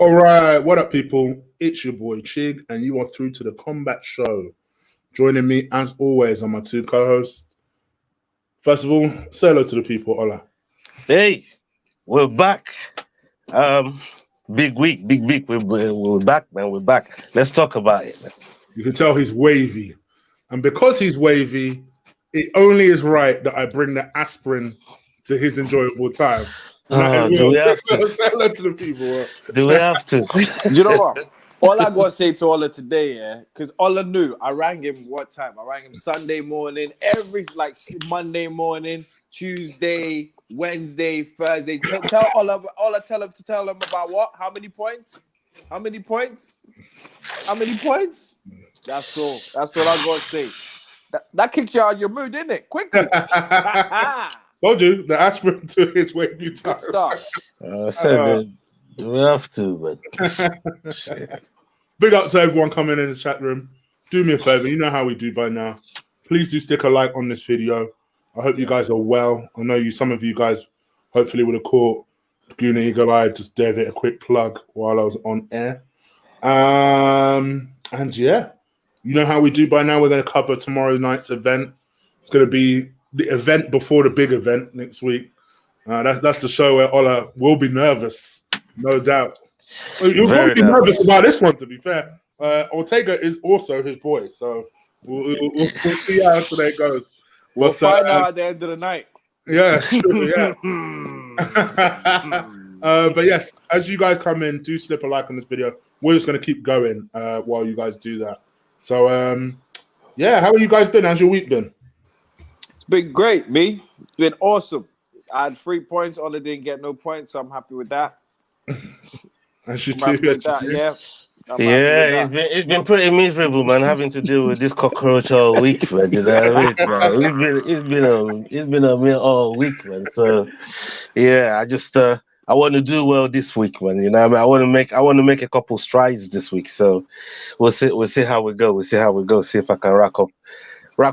All right, what up, people? It's your boy Chig, and you are through to the Combat Show. Joining me, as always, are my two co-hosts. First of all, say hello to the people, Ola. Hey, we're back. Um, big week, big week. We're back, man. We're back. Let's talk about it, man. You can tell he's wavy, and because he's wavy, it only is right that I bring the aspirin to his enjoyable time. And that is Oh, do we have to? Will. Say hello to the people. Will. Do we have to? Do you know what? All I gotta say to Ola today, yeah, because Ola knew I rang him what time? I rang him Sunday morning, every Monday morning, Tuesday, Wednesday, Thursday. Tell Ola, tell him to tell him about what? How many points? How many points? How many points? That's all. That's all I gotta say. That kicked you out of your mood, didn't it? Quickly. Told you the aspirin to his wavy time. Good start. I said we have to, but shit. Big up to everyone coming in the chat room. Do me a favor, you know how we do by now. Please do stick a like on this video. I hope you guys are well. I know some of you guys hopefully would have caught Guna Eagle Eye. Just gave it a quick plug while I was on air. And yeah, you know how we do by now. We're going to cover tomorrow night's event. It's going to be the event before the big event next week. That's the show where Ola will be nervous, no doubt. You'll probably be nervous about this one, to be fair. Ortega is also his boy, so we'll see how today goes. We'll find out at the end of the night. Yeah, sure, yeah. But yes, as you guys come in, do slip a like on this video. We're just going to keep going while you guys do that. So, yeah, how have you guys been? How's your week been? It's been great, me. It's been awesome. I had 3 points. Ola didn't get no points, so I'm happy with that. Yeah, it's been pretty miserable, man. Having to deal with this cockroach all week, man. You know what I mean? It's been a meal all week, man. So yeah, I want to do well this week, man. You know what I mean? I want to make a couple strides this week. So we'll see how we go. See if I can rack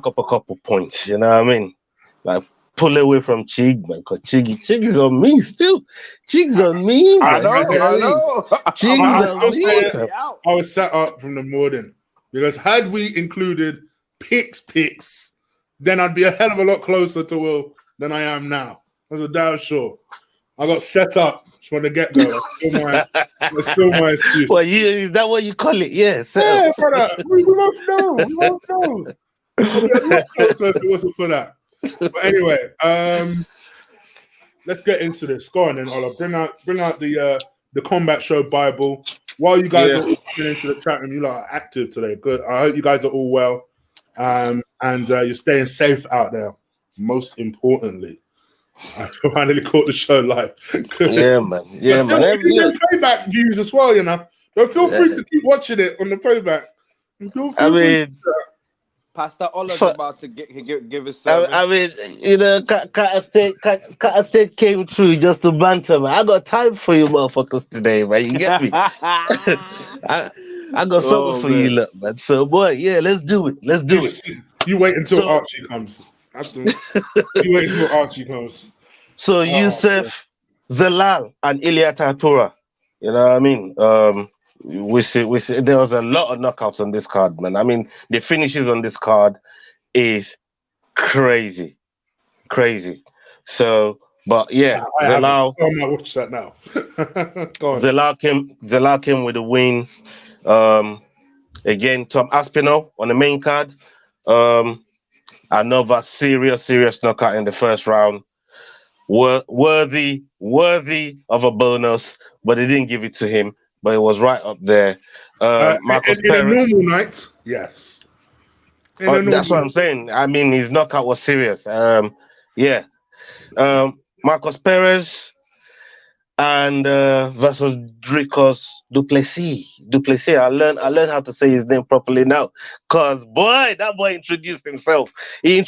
up a couple points. You know what I mean? Like pull away from Chig, man, because Chig is on me still. Chig's on me, man. I know. Chig's on me. I was set up from the morning because had we included picks, then I'd be a hell of a lot closer to Will than I am now. That's a damn sure. I got set up from the get-go. That's still my excuse. Well, is that what you call it? Yes. Yeah, brother. We won't know. I'd be a lot closer if it wasn't for that. But anyway, let's get into this. Go on then, Ola. Bring out the Combat Show Bible. While you guys are all coming into the chat room, you lot are active today. Good. I hope you guys are all well, and you're staying safe out there. Most importantly, I finally caught the show live. Yeah, man. Yeah, still, man. You can playback views as well, you know. But feel free to keep watching it on the playback. Pastor Ola's about to give his sermon. I mean, you know, Carter State came through just to banter, man. I got time for you motherfuckers today, man. You get me? I got something for you, look, man. So, boy, yeah, let's do it. You wait until Archie comes. You wait until Archie comes. So, Yusuf, Zalal, and Ilya Tatura, you know what I mean? We see there was a lot of knockouts on this card, man. I mean, the finishes on this card is crazy. So, but yeah, Zalal. I'm not watch that now. Go on. Zalal came with a win. Again, Tom Aspinall on the main card. Another serious knockout in the first round. Worthy of a bonus, but they didn't give it to him. But it was right up there. In a normal night, yes. That's what I'm saying. I mean, his knockout was serious. Yeah. Marcos Perez and versus Dricos Duplessis. I learned how to say his name properly now. Cause boy, that boy introduced himself. He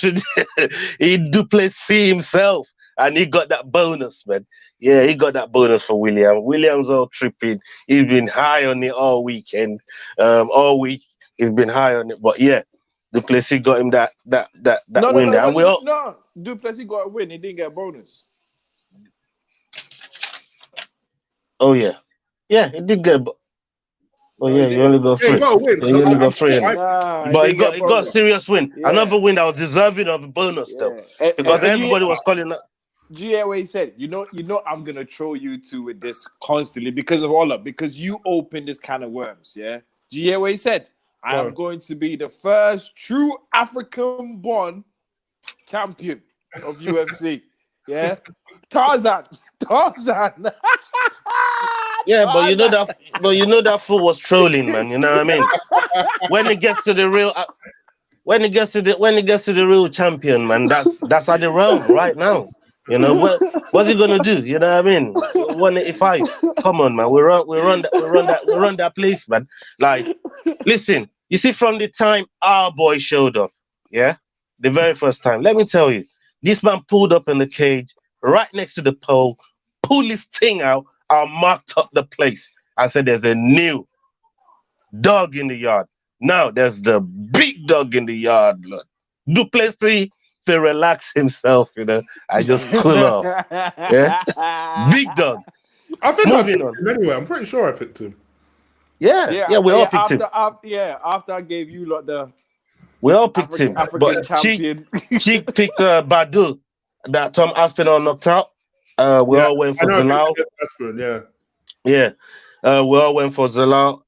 Duplessis himself. And he got that bonus, man. Yeah, he got that bonus for William. William's all tripping. He's been high on it all weekend. All week he's been high on it. But yeah, Duplessis got him that win. No, Duplessis got a win. He didn't get a bonus. Oh yeah. Yeah, he did get. Oh No, yeah, he you only didn't. got Yeah, you three. got to win. Yeah, you only got three. Nah, he But he didn't get got a bonus. serious win. Yeah. Another win that was deserving of a bonus though. Yeah. Because And everybody was calling that. do you hear what he said? You know, I'm gonna troll you two with this constantly because of all of because you opened this kind of worms. Yeah. Do you hear what he said? I am Go. going to be the first true African-born champion of UFC. Yeah. Tarzan. Yeah, but you know Tarzan. that. But you know that fool was trolling, man. You know what I mean? When it gets to the real. When it gets to the real champion, man, that's at the realm right now. You know what's he gonna do? You know what I mean? 185. Come on, man. We run that place, man. Like, listen, you see, from the time our boy showed up, yeah, the very first time. Let me tell you, this man pulled up in the cage right next to the pole, pulled his thing out, and marked up the place. I said, "There's a new dog in the yard. Now there's the big dog in the yard, Lord. Duplessis to relax himself, you know. I just cool off. Yeah. Big dog. I think I Moving picked on. him anyway. I'm pretty sure I picked him. Yeah, we all picked him. After I gave you lot the We all picked him. African But champion. Cheek picked Badu that Tom Aspinall knocked out. We all went for I know Zalal. Aspirin, yeah. Yeah. We all went for Zalal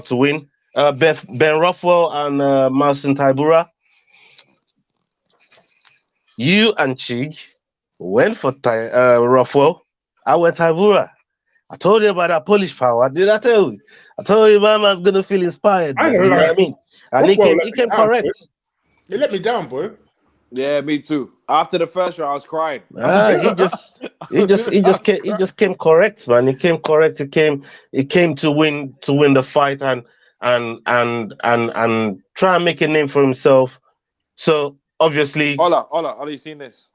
to win. Ben Rothwell and Marcin Tybura. You and Chig went for Rothwell. I went Tybura. I told you about that Polish power. Did I tell you? I told you my man's gonna feel inspired. I Man, know, you know like, what I mean? And Rothwell he came down, correct. boy. He let me down, boy. Yeah, me too. After the first round, I was crying. He just came correct, man. He came correct. He came to win the fight and try and make a name for himself. So obviously, Hola, you seen this?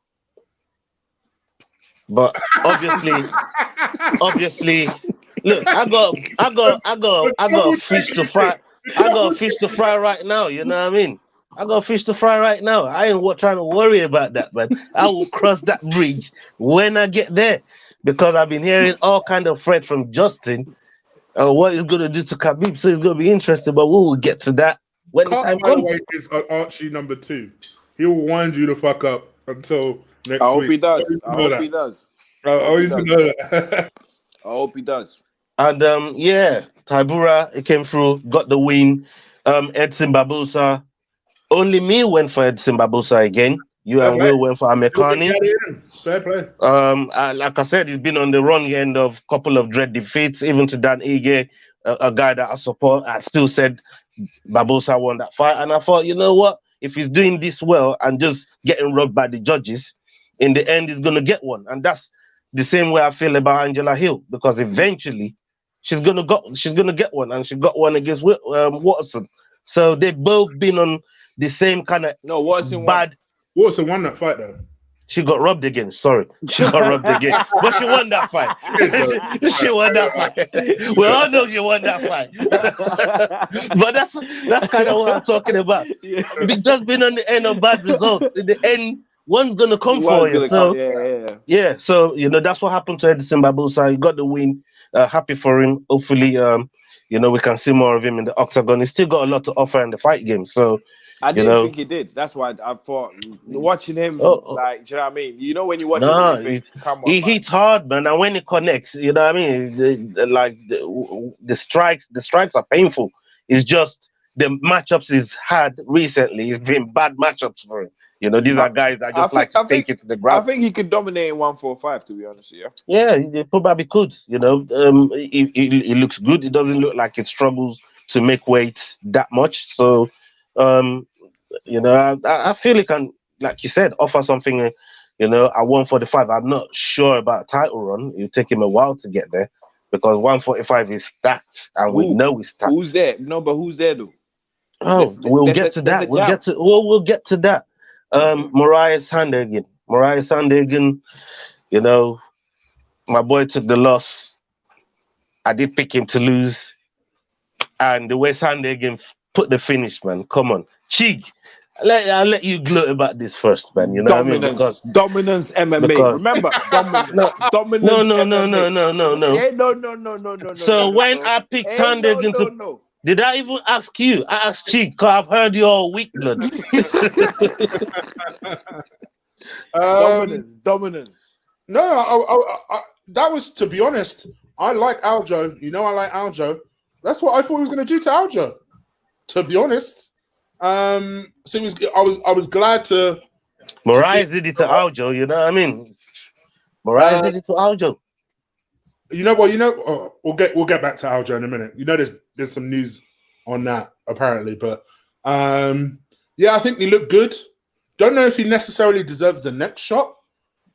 but obviously, look, I got a fish to fry. I got a fish to fry right now. You know what I mean? I got a fish to fry right now. I ain't trying to worry about that, man. I will cross that bridge when I get there because I've been hearing all kind of threat from Justin. What he's gonna do to Khabib, so it's gonna be interesting. But we will get to that when the time By the comes. way, is Archie number 2. He will wind you the fuck up until next week. I hope he does. I hope he does. I want you to know that. I hope he does. And yeah, Tybura, he came through, got the win. Edson Barbosa. Only me went for Edson Barbosa again. You Fair and play. Will went for Amekani. Fair play. Like I said, he's been on the wrong end of a couple of dread defeats, even to Dan Ige, a guy that I support. I still said Barbosa won that fight. And I thought, you know what? If he's doing this well and just getting robbed by the judges, in the end, he's going to get one. And that's the same way I feel about Angela Hill, because eventually she's gonna get one, and she got one against Watson. So they've both been on the same kind of bad. Watson won that fight though. She got robbed again. Sorry, she got robbed again, but she won that fight. She won that fight. We all know she won that fight. But that's kind of what I'm talking about. We've just been on the end of bad results. In the end, one's gonna come for you. So yeah. So that's what happened to Edson Barbosa. He got the win. Happy for him. Hopefully, we can see more of him in the octagon. He's still got a lot to offer in the fight game. So I didn't think he did. That's why I thought watching him, like, do you know what I mean? You know when you watch him, you think, come on, he hits hard, man, and when he connects, you know what I mean. The strikes are painful. It's just the matchups he's had recently. It's been bad matchups for him. These are guys that just take it to the ground. I think he could dominate in 145, to be honest with you. Yeah, he probably could. He looks good. It doesn't look like he struggles to make weight that much. So, I feel he can, like you said, offer something. At 145. I'm not sure about a title run. It'll take him a while to get there because 145 is stacked, and we know he's stacked. Who's there? No, but who's there, though? We'll get to that. We'll get to that. Mariah Sandhagen. My boy took the loss. I did pick him to lose. And the way Sandhagen put the finish, man. Come on. Chig. I'll let you gloat about this first, man. You know what I mean? Dominance MMA. because Remember, dominance. no, Dominance MMA. no. Hey, no. So when I picked Hey, Sanders into, no. did I even ask you? I asked Cheek, because I've heard you all week, blood. Dominance. No, that was, to be honest, I like Aljo. You know, I like Aljo. That's what I thought he was going to do to Aljo. To be honest, so I was glad to. Moraes did it to Aljo. You know what I mean? Moraes did it to Aljo. You know what? We'll get back to Aljo in a minute. You know, there's some news on that apparently, but yeah, I think he looked good. Don't know if he necessarily deserves the next shot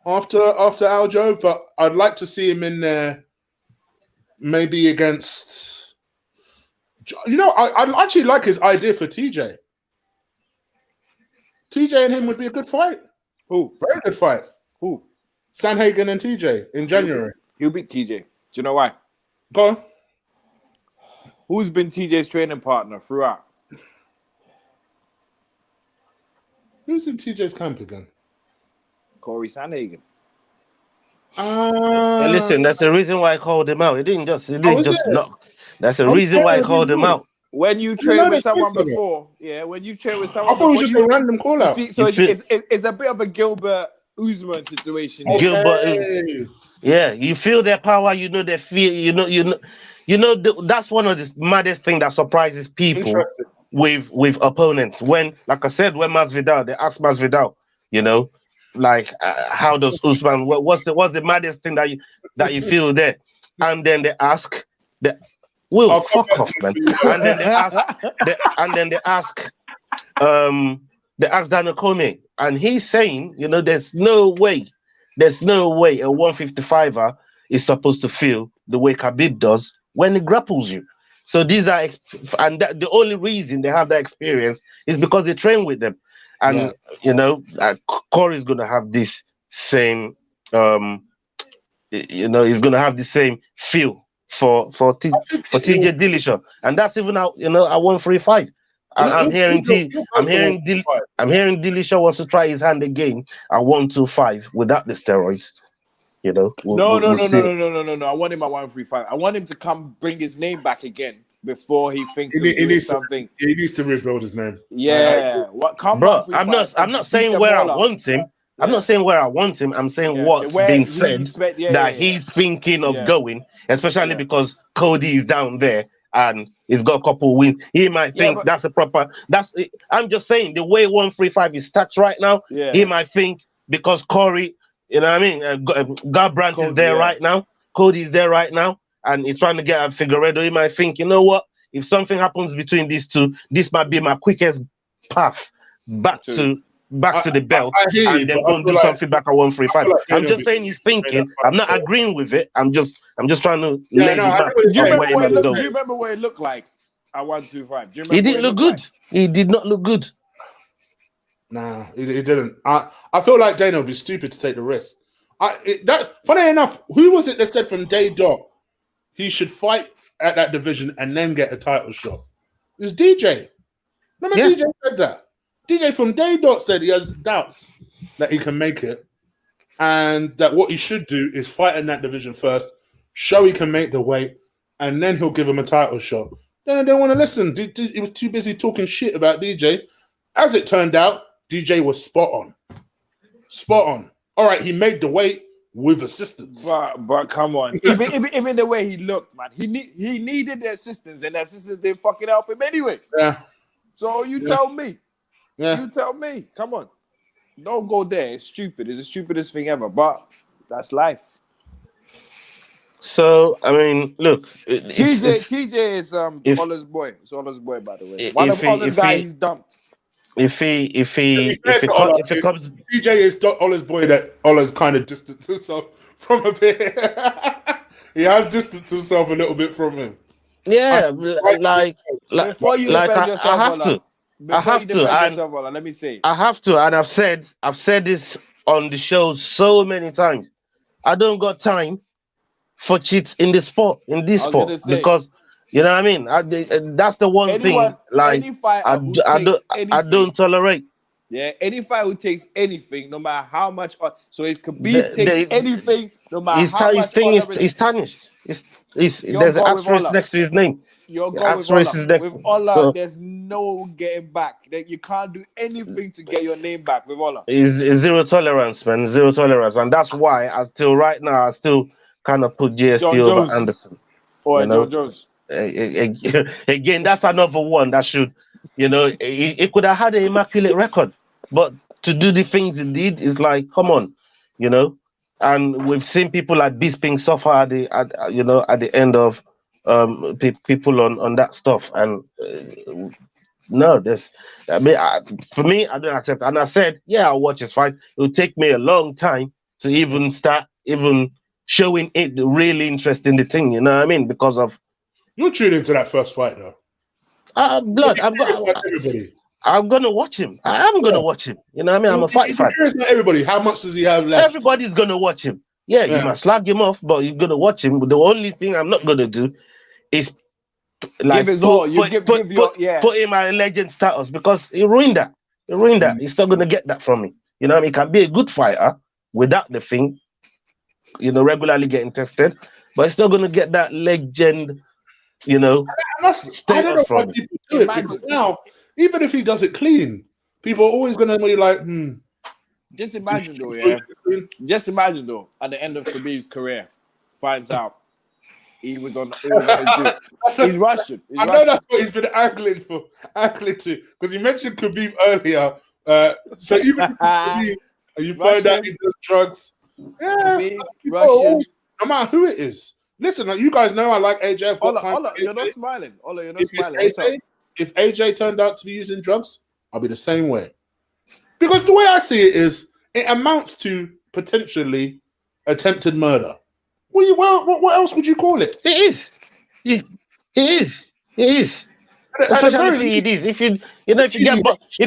after Aljo, but I'd like to see him in there, maybe against. You know, I actually like his idea for TJ. TJ and him would be a good fight. Who? Very good fight. Who? Sanhagen and TJ in January. He'll beat TJ. Do you know why? Go on. Who's been TJ's training partner throughout? Who's in TJ's camp again? Corey Sanhagen. Hey, listen, that's the reason why I called him out. It didn't just knock. That's the reason why I called him out. When you train with someone before, when you train with someone, I thought it was just a random call out. See, so it's a bit of a Gilbert Usman situation. Gilbert, yeah, you feel their power, you know their fear, you know. That's one of the maddest thing that surprises people with opponents. When, like I said, when Masvidal, they asked Masvidal, you know, like how does Usman? What's the maddest thing that you feel there? And then they ask Will, fuck off, man. And then they ask Daniel Cormier, and he's saying, you know, there's no way a 155er is supposed to feel the way Khabib does when he grapples you. So these are, the only reason they have that experience is because they train with them, and you know, Corey's gonna have this same, you know, he's gonna have the same feel for TJ Dillashaw, and that's even out, you know, at 135. I'm hearing Dillashaw wants to try his hand again at 125 without the steroids. You know, no. I want him at 135. I want him to come bring his name back again before he thinks of doing something. He needs to rebuild his name. Yeah, bro. I'm not saying where I want him. I'm not saying where I want him. I'm saying what's being said that he's thinking of going, especially because Cody is down there and he's got a couple of wins. He might think that's a proper. I'm just saying the way 135 is stacked right now. He might think because Corey, you know what I mean, Garbrandt is there right now. Cody is there right now, and he's trying to get at Figueredo. He might think, you know what? If something happens between these two, this might be my quickest path back to the belt, and then go and do something back at 135. I'm just saying he's thinking. I'm not agreeing with it. I'm just trying to lay him out. Do you remember what it looked like at 125? Do you remember? He didn't look good. He did not look good. Nah, he didn't. I feel like Dana would be stupid to take the risk. Funny enough, who was it that said from day dot he should fight at that division and then get a title shot? It was DJ. Remember, DJ said that. DJ from day dot said he has doubts that he can make it, and that what he should do is fight in that division first, show he can make the weight, and then he'll give him a title shot. Then I don't want to listen. He was too busy talking shit about DJ. As it turned out, DJ was spot on. Spot on. All right, he made the weight with assistance. But come on. even the way he looked, man, he needed the assistance, and the assistance didn't fucking help him anyway. Yeah. So you tell me. Yeah. You tell me. Come on. Don't go there. It's stupid. It's the stupidest thing ever. But that's life. So I mean, look, TJ is Ola's boy. It's Ola's boy, by the way. One of Ola's guys he's dumped. If he comes, TJ is Ola's boy that Ola's kind of distanced himself from a bit. He has distanced himself a little bit from him. Yeah, before you defend yourself, I have to. Let me say. I have to, and I've said this on the show so many times. I don't got time for cheats in this sport, because you know what I mean. That's the one thing. Like I don't tolerate. Yeah, any fight who takes anything, no matter how much. So it could be takes anything, no matter how much. His tarnished. There's an go with asterisk Ola. next to his name. You're The going with asterisk Ola. is next. With Ola, So there's no getting back. That you can't do anything to get your name back with Ola. is zero tolerance, man. Zero tolerance, and that's why until right now I still kind of put GSP John over Jones. Anderson. Or You know? John Jones. Again, that's another one that should, it could have had an immaculate record, but to do the things it did is like, come on, you know. And we've seen people like Bisping suffer at the end of people on that stuff, and no, for me, I don't accept. And I said, yeah, I'll watch his fight. It will take me a long time to even start showing it the really interest in the thing. You know what I mean? Because of you're tuned into that first fight, though. Blood. Everybody. I'm gonna watch him. I am gonna watch him. You know what I mean? I'm a fight fan. Not everybody. How much does he have left? Everybody's gonna watch him. Yeah, you must slag him off, but you're gonna watch him. The only thing I'm not gonna do is like give his all. You put him at legend status because he ruined that. He's not gonna get that from me. You know what I mean? He can be a good fighter without the thing, regularly getting tested, but he's not gonna get that legend, I don't know why people do it because now, even if he does it clean, people are always gonna be like, Just imagine though, yeah. Just imagine though, at the end of Khabib's career, finds out he was on. He's Russian. I know that's what he's been angling to, because he mentioned Khabib earlier. So even if it's Khabib, and you find out he does drugs, Khabib, Russian. No matter who it is. Listen, you guys know I like AJ. Ola, you're not smiling. Ola, you're not smiling. If AJ turned out to be using drugs, I'll be the same way. Because the way I see it is, it amounts to potentially attempted murder. What else would you call it? It is. Especially it is. If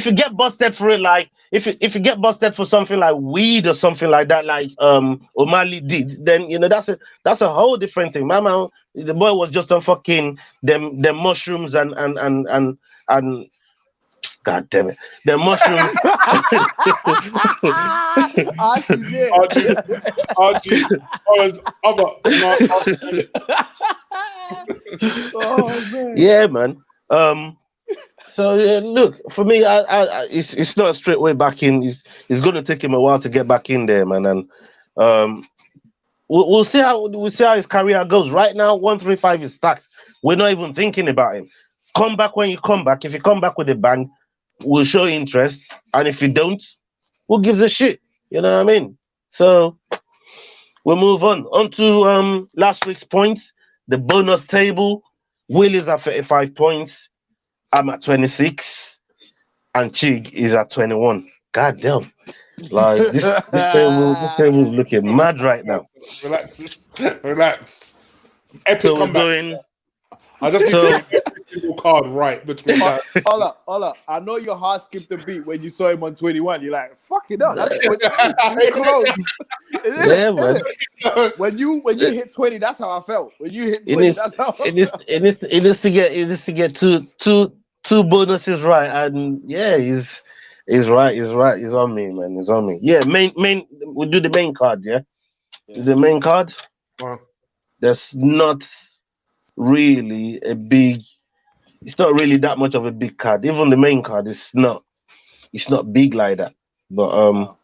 you get busted for it, like if you get busted for something like weed or something like that, like O'Malley did, then that's a whole different thing. My man, the boy was just on fucking them mushrooms and God damn it, the mushrooms. Archie, oh man. Yeah, man. So look, for me, it's not a straight way back in. It's going to take him a while to get back in there, man. And we'll see how his career goes. Right now, 135 is stacked. We're not even thinking about him. Come back when you come back. If you come back with a bang, we'll show interest. And if you don't, who gives a shit? You know what I mean? So we'll move on to last week's points. The bonus table. Will is at 35 points. I'm at 26, and Chig is at 21. God damn. Like this table is looking mad right now. Relax. Epic so comeback. We're going. I just need to get every single card right between that. Ola, I know your heart skipped a beat when you saw him on 21. You're like, fuck it up. That's too close. Yeah, man. When you hit 20, that's how I felt. When you hit 20, that's how I felt. It needs to get two bonuses right, and yeah, he's right. He's on me, man. He's on me. Yeah, main. We do the main card. Yeah, the main card. Wow. There's not really it's not really that much of a big card. Even the main card is not big like that. But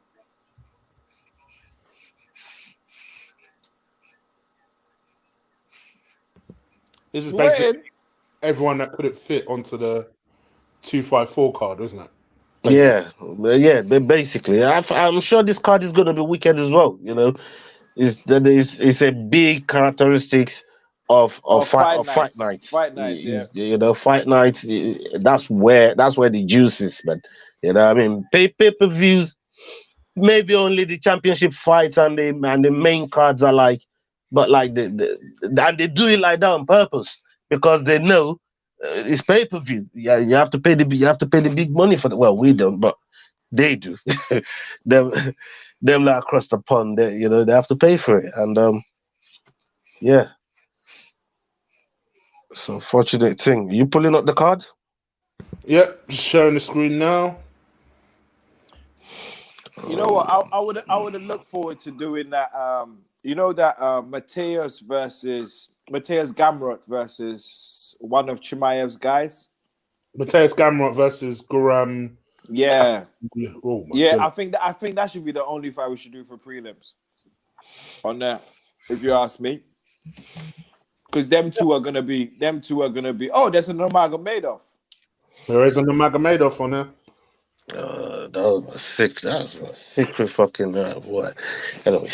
this is basically everyone that couldn't fit onto the 254 card, isn't it? Basically. Yeah, basically. I'm sure this card is gonna be wicked as well. It's a big characteristics of fight nights. Fight nights, yeah. Fight nights. That's where the juice is, man. You know what I mean? Pay-per-views, maybe only the championship fights and the main cards are like, but like and they do it like that on purpose because they know it's pay-per-view. Yeah, you have to pay the big money for the. Well, we don't, but they do. them like across the pond, they have to pay for it, and yeah. It's an unfortunate thing. You pulling up the card? Yep, just showing the screen now. You know what? I would have looked forward to doing that. You know that Mateus Gamrot versus one of Chimaev's guys. Mateus Gamrot versus Guram. Yeah. Oh my Yeah, goodness. I think that should be the only fight we should do for prelims. On that, if you ask me. Because them two are gonna be. Oh, there's an Nurmagomedov. There is an Nurmagomedov on there. That was sick. That was a secret fucking what? Anyway,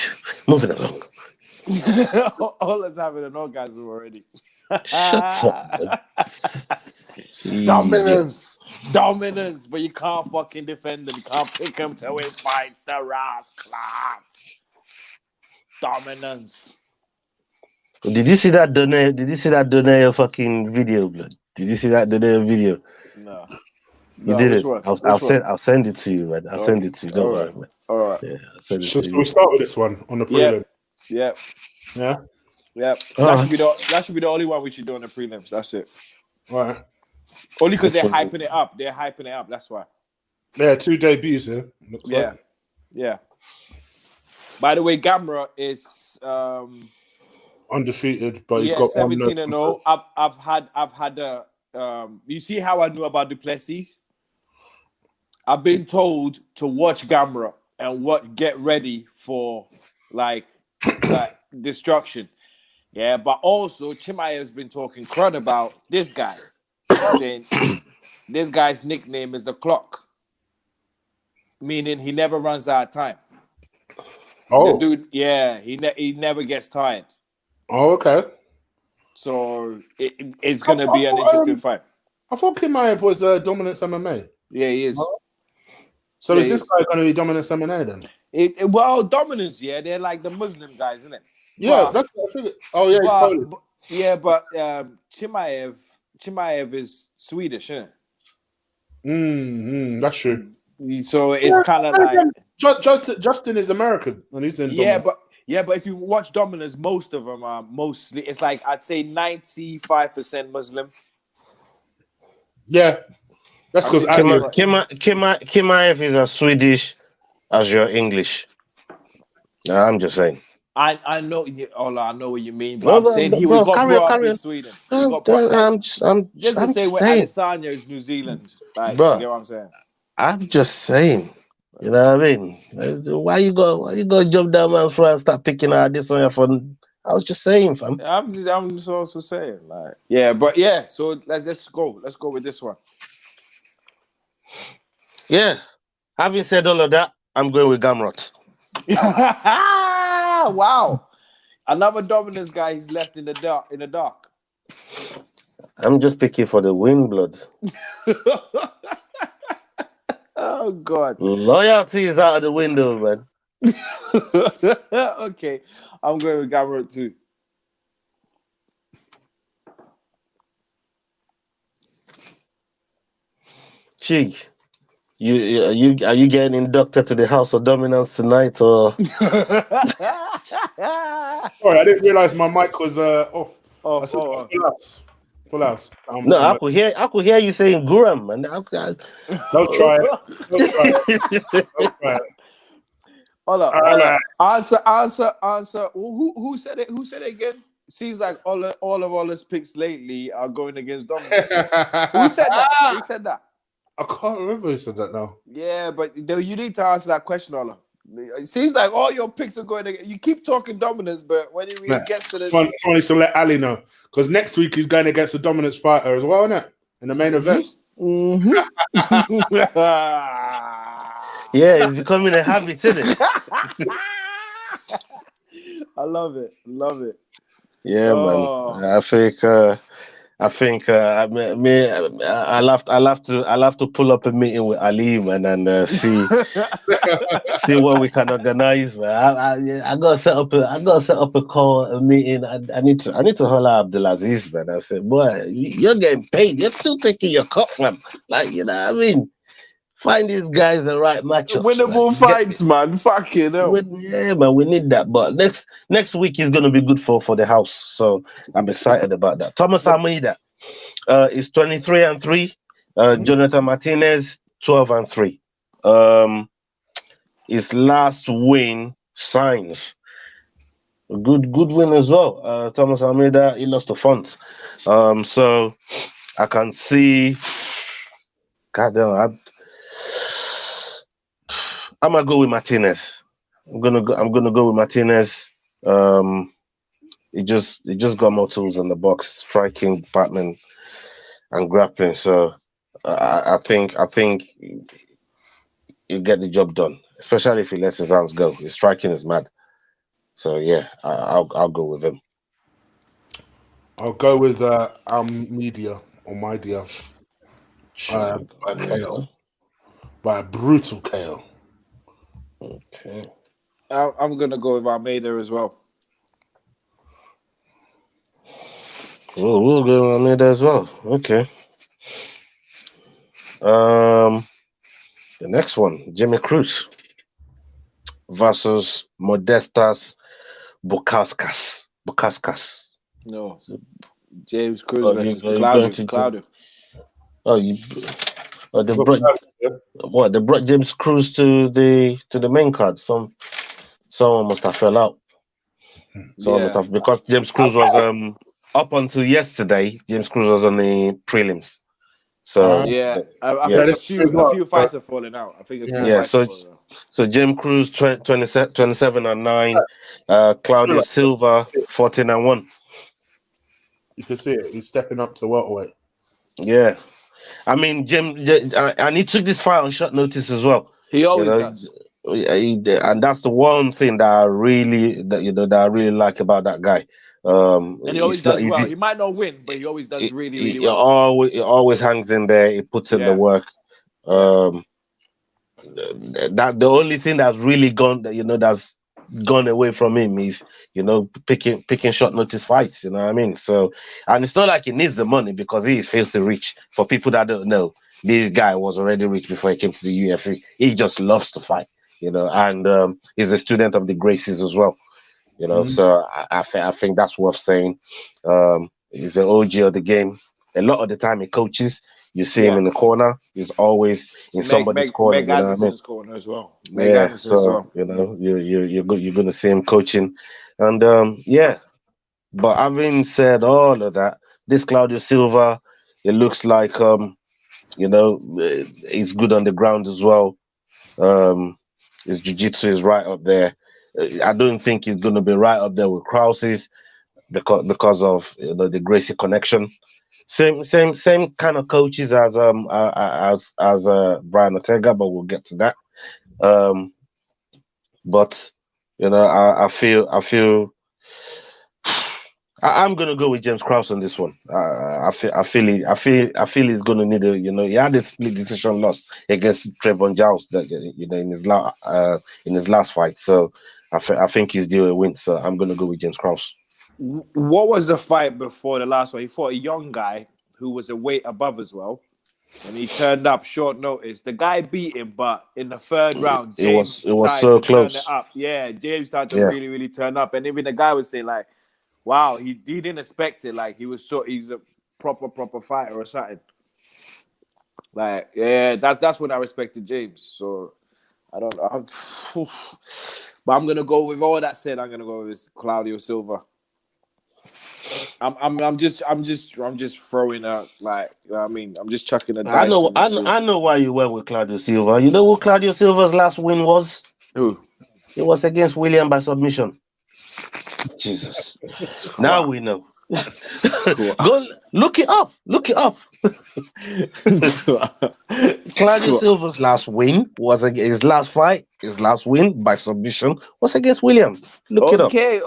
moving along. All us having an orgasm already. Shut up. Dominance, but you can't fucking defend them. You can't pick them to win fights. The rascals. Dominance. Did you see that Donaire fucking video, blood? Did you see that Donaire video? No. You did it. I'll send it to you, man. I'll send it to you. Don't worry, man. All right. Yeah, I'll send it Should to you. we start with this one on the prelim? Yeah. Yeah. That should be the only one we should do on the prelims. That's it. Right. Only because they're hyping it up. That's why. Yeah, 2 debuts here. Looks like. Yeah. By the way, Gamrot is Undefeated, but he's got 17-0. I've had a you see how I knew about Duplessis? I've been told to watch Gamrot and get ready for like destruction. Yeah, but also Chimaev's been talking crud about this guy, saying this guy's nickname is the clock, meaning he never runs out of time. Oh, the dude, yeah, he never gets tired. Oh, okay. So it's gonna be an interesting fight. I thought Chimaev was Dominance MMA. Yeah, he is. So is this guy going to be Dominance MMA then? Well, Dominance, yeah, they're like the Muslim guys, isn't it? Yeah, that's what I figured. Oh, yeah, he's Polish. But Chimaev is Swedish, isn't it? That's true. So it's kind of like Justin is American, and he's in. Dominance. But if you watch Dominance, most of them are mostly. It's like I'd say 95% Muslim. Yeah, that's because Chimaev is as Swedish as your English. I'm just saying. I know, I know what you mean, but I'm saying he got brought up in Sweden. Just the same way Adesanya is New Zealand. Like, you get what I'm saying? I'm just saying. You know what I mean? Why you go jump down man's throat and start picking out this on your phone? I was just saying, fam. I'm just also saying, like, yeah, but yeah. So let's go. Let's go with this one. Yeah. Having said all of that, I'm going with Gamrot. Wow, another Dominance guy he's left in the dark. I'm just picking for the win, blood. Oh God, loyalty is out of the window, man. Okay, I'm going with Gamrot too. Chig, are you getting inducted to the House of Dominance tonight, or? Sorry, I didn't realize my mic was off. Full house. No, I could hear you saying Guram, man. Don't try it. Don't try it. Hold up. Answer. Who said it? Who said it again? Seems like all his picks lately are going against Dominance. Who said that? Who said that? I can't remember who said that now. Yeah, but you need to answer that question, Ola. It seems like all your picks are going against. You keep talking Dominance, but when he really gets to the... Someone needs to let Ali know. Because next week he's going against a Dominance fighter as well, isn't it? In the main event. Mm-hmm. Yeah, it's becoming a habit, isn't it? I love it. Yeah, man. I think I'll have to pull up a meeting with Ali, man, and see what we can organize, man. I gotta set up a call, a meeting. I need to holler at Abdulaziz, man. I said, boy, you're getting paid. You're still taking your cut, man. Like, you know what I mean? Find these guys the right matchups. Winnable fights, man. Fucking hell. Yeah, man, we need that. But next week is gonna be good for the house. So I'm excited about that. Thomas Almeida is 23-3. Jonathan Martinez 12-3. his last win signs. A good win as well. Thomas Almeida, he lost the front. So I can see. God damn, I'm gonna go with Martinez. I'm gonna go with Martinez. He just got more tools in the box, striking, department, and grappling. So I think you get the job done, especially if he lets his hands go. His striking is mad. So yeah, I'll go with him. I'll go with media or my dear by KO, by a brutal KO. Okay. I'm gonna go with Almeida as well. We'll go with Almeida as well. Okay. The next one, Jimmy Cruz versus Modestas Bukauskas. No, James Cruz Oh, versus you're going to Claudio. Oh, they brought what? They brought James Cruz to the main card. Someone must have fell out. Someone must have, because James Cruz was up until yesterday. James Cruz was on the prelims. So I think a few fights have fallen out. I think a few fights have fallen out. So James Cruz 27-9, Claudio Silva 14-1. You can see it. He's stepping up to welterweight. Yeah, I mean and he took this fight on short notice as well. He always does. And that's the one thing that I really like about that guy. And he always does well. He might not win, but he always does really well. He always hangs in there. He puts in the work. That the only thing that's really gone that's gone away from him is picking short notice fights. You know what I mean? So, and it's not like he needs the money, because he is filthy rich. For people that don't know, this guy was already rich before he came to the UFC. He just loves to fight. And he's a student of the Gracies as well. So I think that's worth saying. He's an OG of the game. A lot of the time he coaches. You see him in the corner. He's always in somebody's corner. Meg Anderson's corner as well. So you're gonna see him coaching, and But having said all of that, this Claudio Silva, it looks like he's good on the ground as well. His jiu-jitsu is right up there. I don't think he's gonna be right up there with Krause's because of the Gracie connection. Same kind of coaches as Brian Ortega, but we'll get to that. But I feel I'm gonna go with James Krause on this one. I feel he's gonna need a he had a split decision loss against Trevon Giles that in his last fight. So I think he's due a win. So I'm gonna go with James Krause. What was the fight before the last one? He fought a young guy who was a weight above as well, and he turned up short notice. The guy beat him, but in the third round, James it was so close. Turn it up. Yeah, James started to really, really turn up, and even the guy was saying like, "Wow, he didn't expect it. Like he's a proper fighter or something." Like, yeah, that's when I respected James. So I don't know, but I'm gonna go with all that said. I'm gonna go with Claudio Silva. I'm just throwing out I'm just chucking a dice. I know why you went with Claudio Silva. You know who Claudio Silva's last win was? Who? It was against William by submission. Jesus. Now we know. Go look it up. Claudio Silva's last win was his last fight. His last win by submission was against William. Look it up. Okay.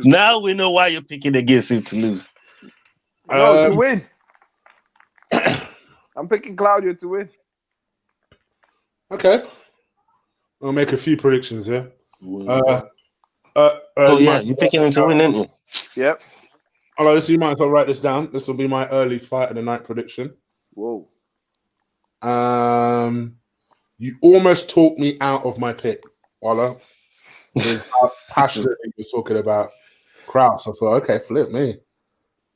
Now we know why you're picking against him to lose. No, to win. I'm picking Claudio to win. Okay. We'll make a few predictions here. You're picking him to win, aren't you? Yep. All right, so you might as well write this down. This will be my early fight of the night prediction. Whoa. You almost talked me out of my pick, Walla. With how passionate you were talking about Krause. I thought, okay, flip me.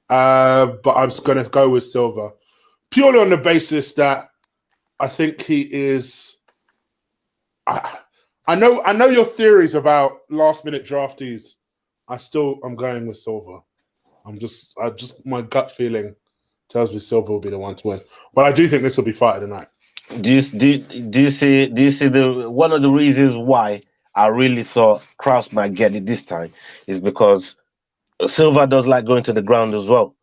But I'm just going to go with Silva. Purely on the basis that I think he is I know your theories about last minute draftees. I'm going with Silva. My gut feeling tells me Silva will be the one to win. But I do think this will be fight of the night. Do you see the one of the reasons why I really thought Kraus might get it this time is because Silva does like going to the ground as well,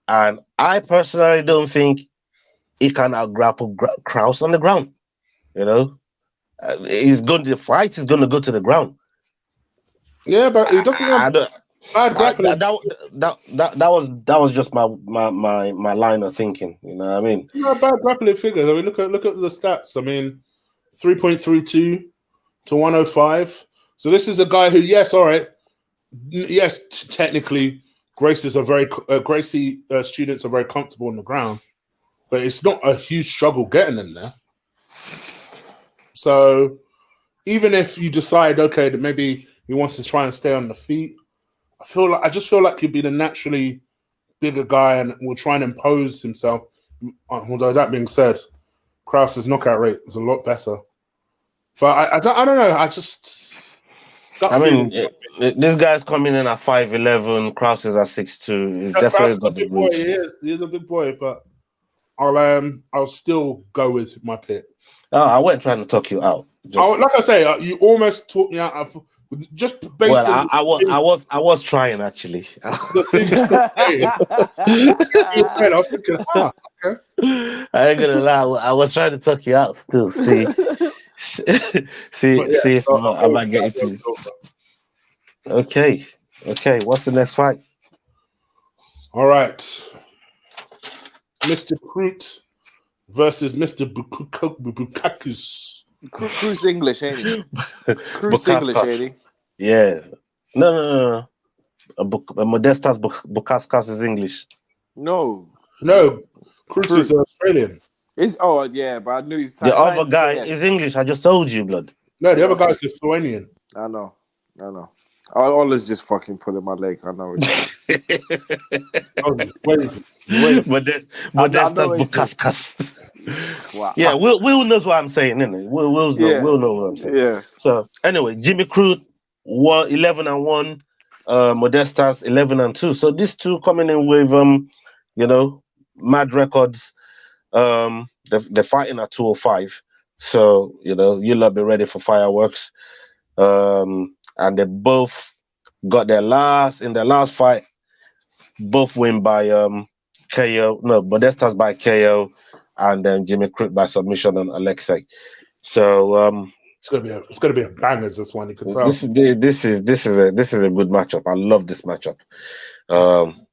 and I personally don't think he can out-grapple Kraus on the ground. You know, the fight is going to go to the ground. Yeah, but he doesn't have bad grappling. That was just my line of thinking. You know what I mean? Bad grappling figures. I mean, look at the stats. I mean, 3.32 to 105. So this is a guy who, technically Gracie students are very comfortable on the ground, but it's not a huge struggle getting in there. So even if you decide, okay, that maybe he wants to try and stay on the feet, I just feel like he'd be the naturally bigger guy and will try and impose himself. Although that being said, Kraus's knockout rate is a lot better. But I don't know. This guy's coming in at 5'11". Kraus is at 6'2". He's definitely got the reach. He is a big boy, but I'll still go with my pick. Oh, I wasn't trying to talk you out. Like I say, you almost talked me out of just based. Well, I was trying actually. The thing I was thinking, okay. I ain't gonna lie. I was trying to talk you out still. See if I might get it. Okay. What's the next fight? All right, Mr. Crute versus Mr. Bukakus. Cruise English, ain't he? Cruise English, ain't he? Yeah. No. Modestas Bukaskas is English. No. Crute is Australian. But I knew the other guy is English. I just told you, blood. No, the other guy's Lithuanian. I know. I always just fucking put in my leg. I know it's Modestas Bukaskas. Yeah, Will knows what I'm saying, innit? Will know what I'm saying. Yeah. So anyway, Jimmy Crute 11-1, Modestas 11-2. So these two coming in with mad records. They're fighting at 205. So you'll be ready for fireworks. And they both got in their last fight, both win by KO. No, Modestas by KO. And then Jimmy Crute by submission on Alexei. So it's gonna be a bangers. This one, you can tell. This is a good matchup. I love this matchup.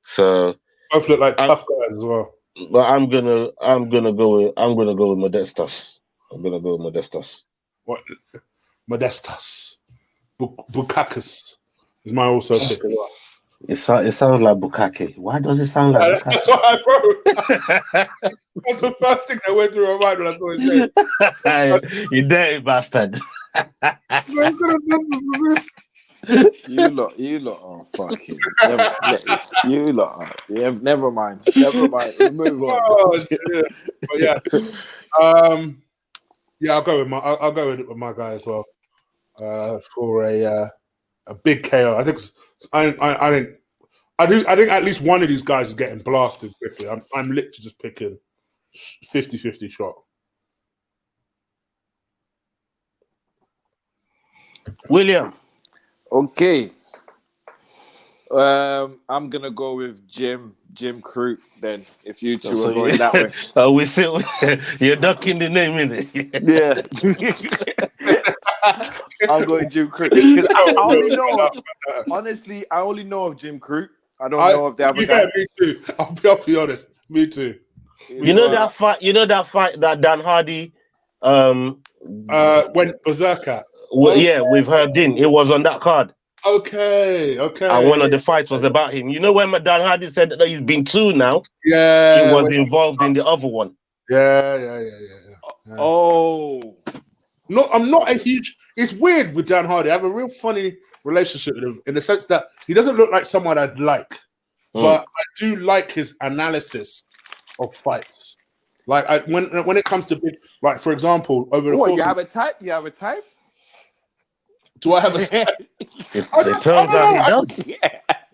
So both look like tough guys as well. But I'm gonna go with Modestas. What? Modestas. Bukakus is my also pick as well. It sounds like Bukake. Why does it sound like Bukake? That's what I wrote. That's the first thing that went through my mind when I saw his name. You dirty bastard. You lot are fucking. You lot are. Yeah, never mind. Move on. Oh, but I'll go with my guy as well. For a big KO. I think at least one of these guys is getting blasted quickly. I'm literally just picking 50-50 shot. William. Okay. I'm gonna go with Jim Crute then. If you two are going that way. We still you're ducking the name in it. Yeah. I'm going Jim Crute. I only know of Jim Crute. I don't know if they have a guy. Me too. I'll be honest. Me too. You know that fight that Dan Hardy went berserker. With Herb-Dean. It was on that card. Okay. And one of the fights was about him. You know when Dan Hardy said that he's been two now? Yeah. He was involved in the other one. Yeah. Oh. No, I'm not a huge. It's weird with Dan Hardy. I have a real funny relationship with him in the sense that he doesn't look like someone I'd like, but I do like his analysis of fights. Like when it comes to big, like for example, over the What, course you of, have a type? You have a type? do I have a type? It I don't turns out he know. does. Yeah.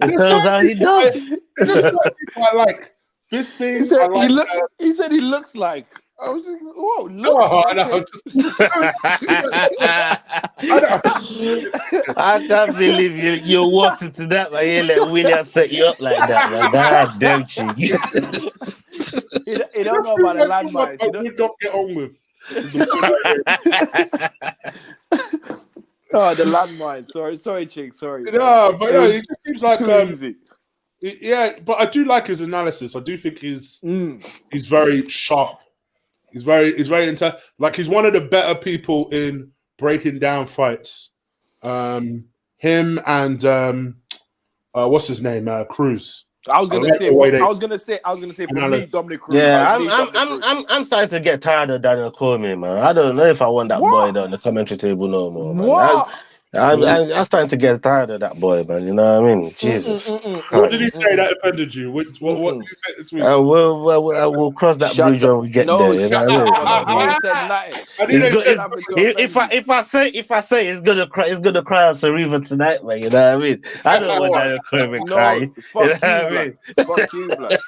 It turns out he does. There's certain people I like. This He thing, I said like. he said he looks like. I was like, whoa, looks. Oh, I Okay. know. I can't believe you walked into that, man. You let William set you up like that, man. God damn cheek. He don't know about the landmines. I He don't- would not get on with. Oh, the landmine. Sorry, chick. Sorry. No, but no, it just seems like too easy. yeah, but I do like his analysis. I do think he's very sharp. He's very like he's one of the better people in breaking down fights. Him and what's his name? Cruz. I was gonna say for me, Dominic Cruz. Yeah, I'm starting to get tired of Daniel Cormier, man. I don't know if I want that boy on the commentary table no more, man. What? I'm starting to get tired of that boy, man. You know what I mean? Jesus. What did he say that offended you? What did he say this week? We'll cross that bridge when we get there. You know what I mean? He said nothing. If I say it's gonna cry on Sariva tonight, man. You know what I mean? I don't want Daniel Cormier crying. Fuck you, blood.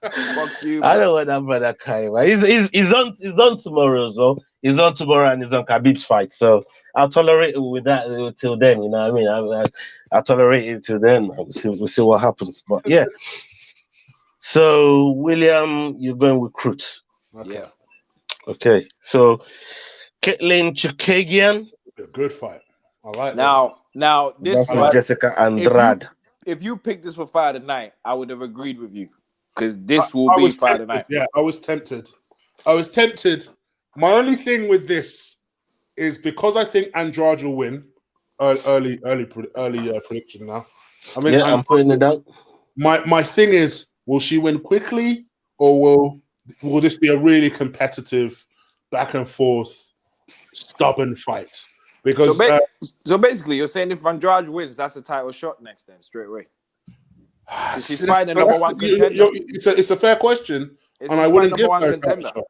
Fuck you. I don't want that brother crying, man. He's on tomorrow, so he's on tomorrow and he's on Khabib's fight. So I'll tolerate it with that till then. You know what I mean? I'll tolerate it till then. We'll see what happens. But yeah. So William, you're going with Cruz. Okay. Yeah. Okay. So Caitlin Chukagian. Good fight. I like now this one. Jessica Andrade. If you picked this for Friday night, I would have agreed with you. Because this will be Friday night. Yeah, I was tempted. My only thing with this is because I think Andrade will win. Early prediction now. I mean, I'm putting it down. My thing is, will she win quickly, or will this be a really competitive, back and forth, stubborn fight? Because so basically, you're saying if Andrade wins, that's a title shot next, then straight away. She's fighting number one contender. It's a fair question, and I wouldn't give her a title shot.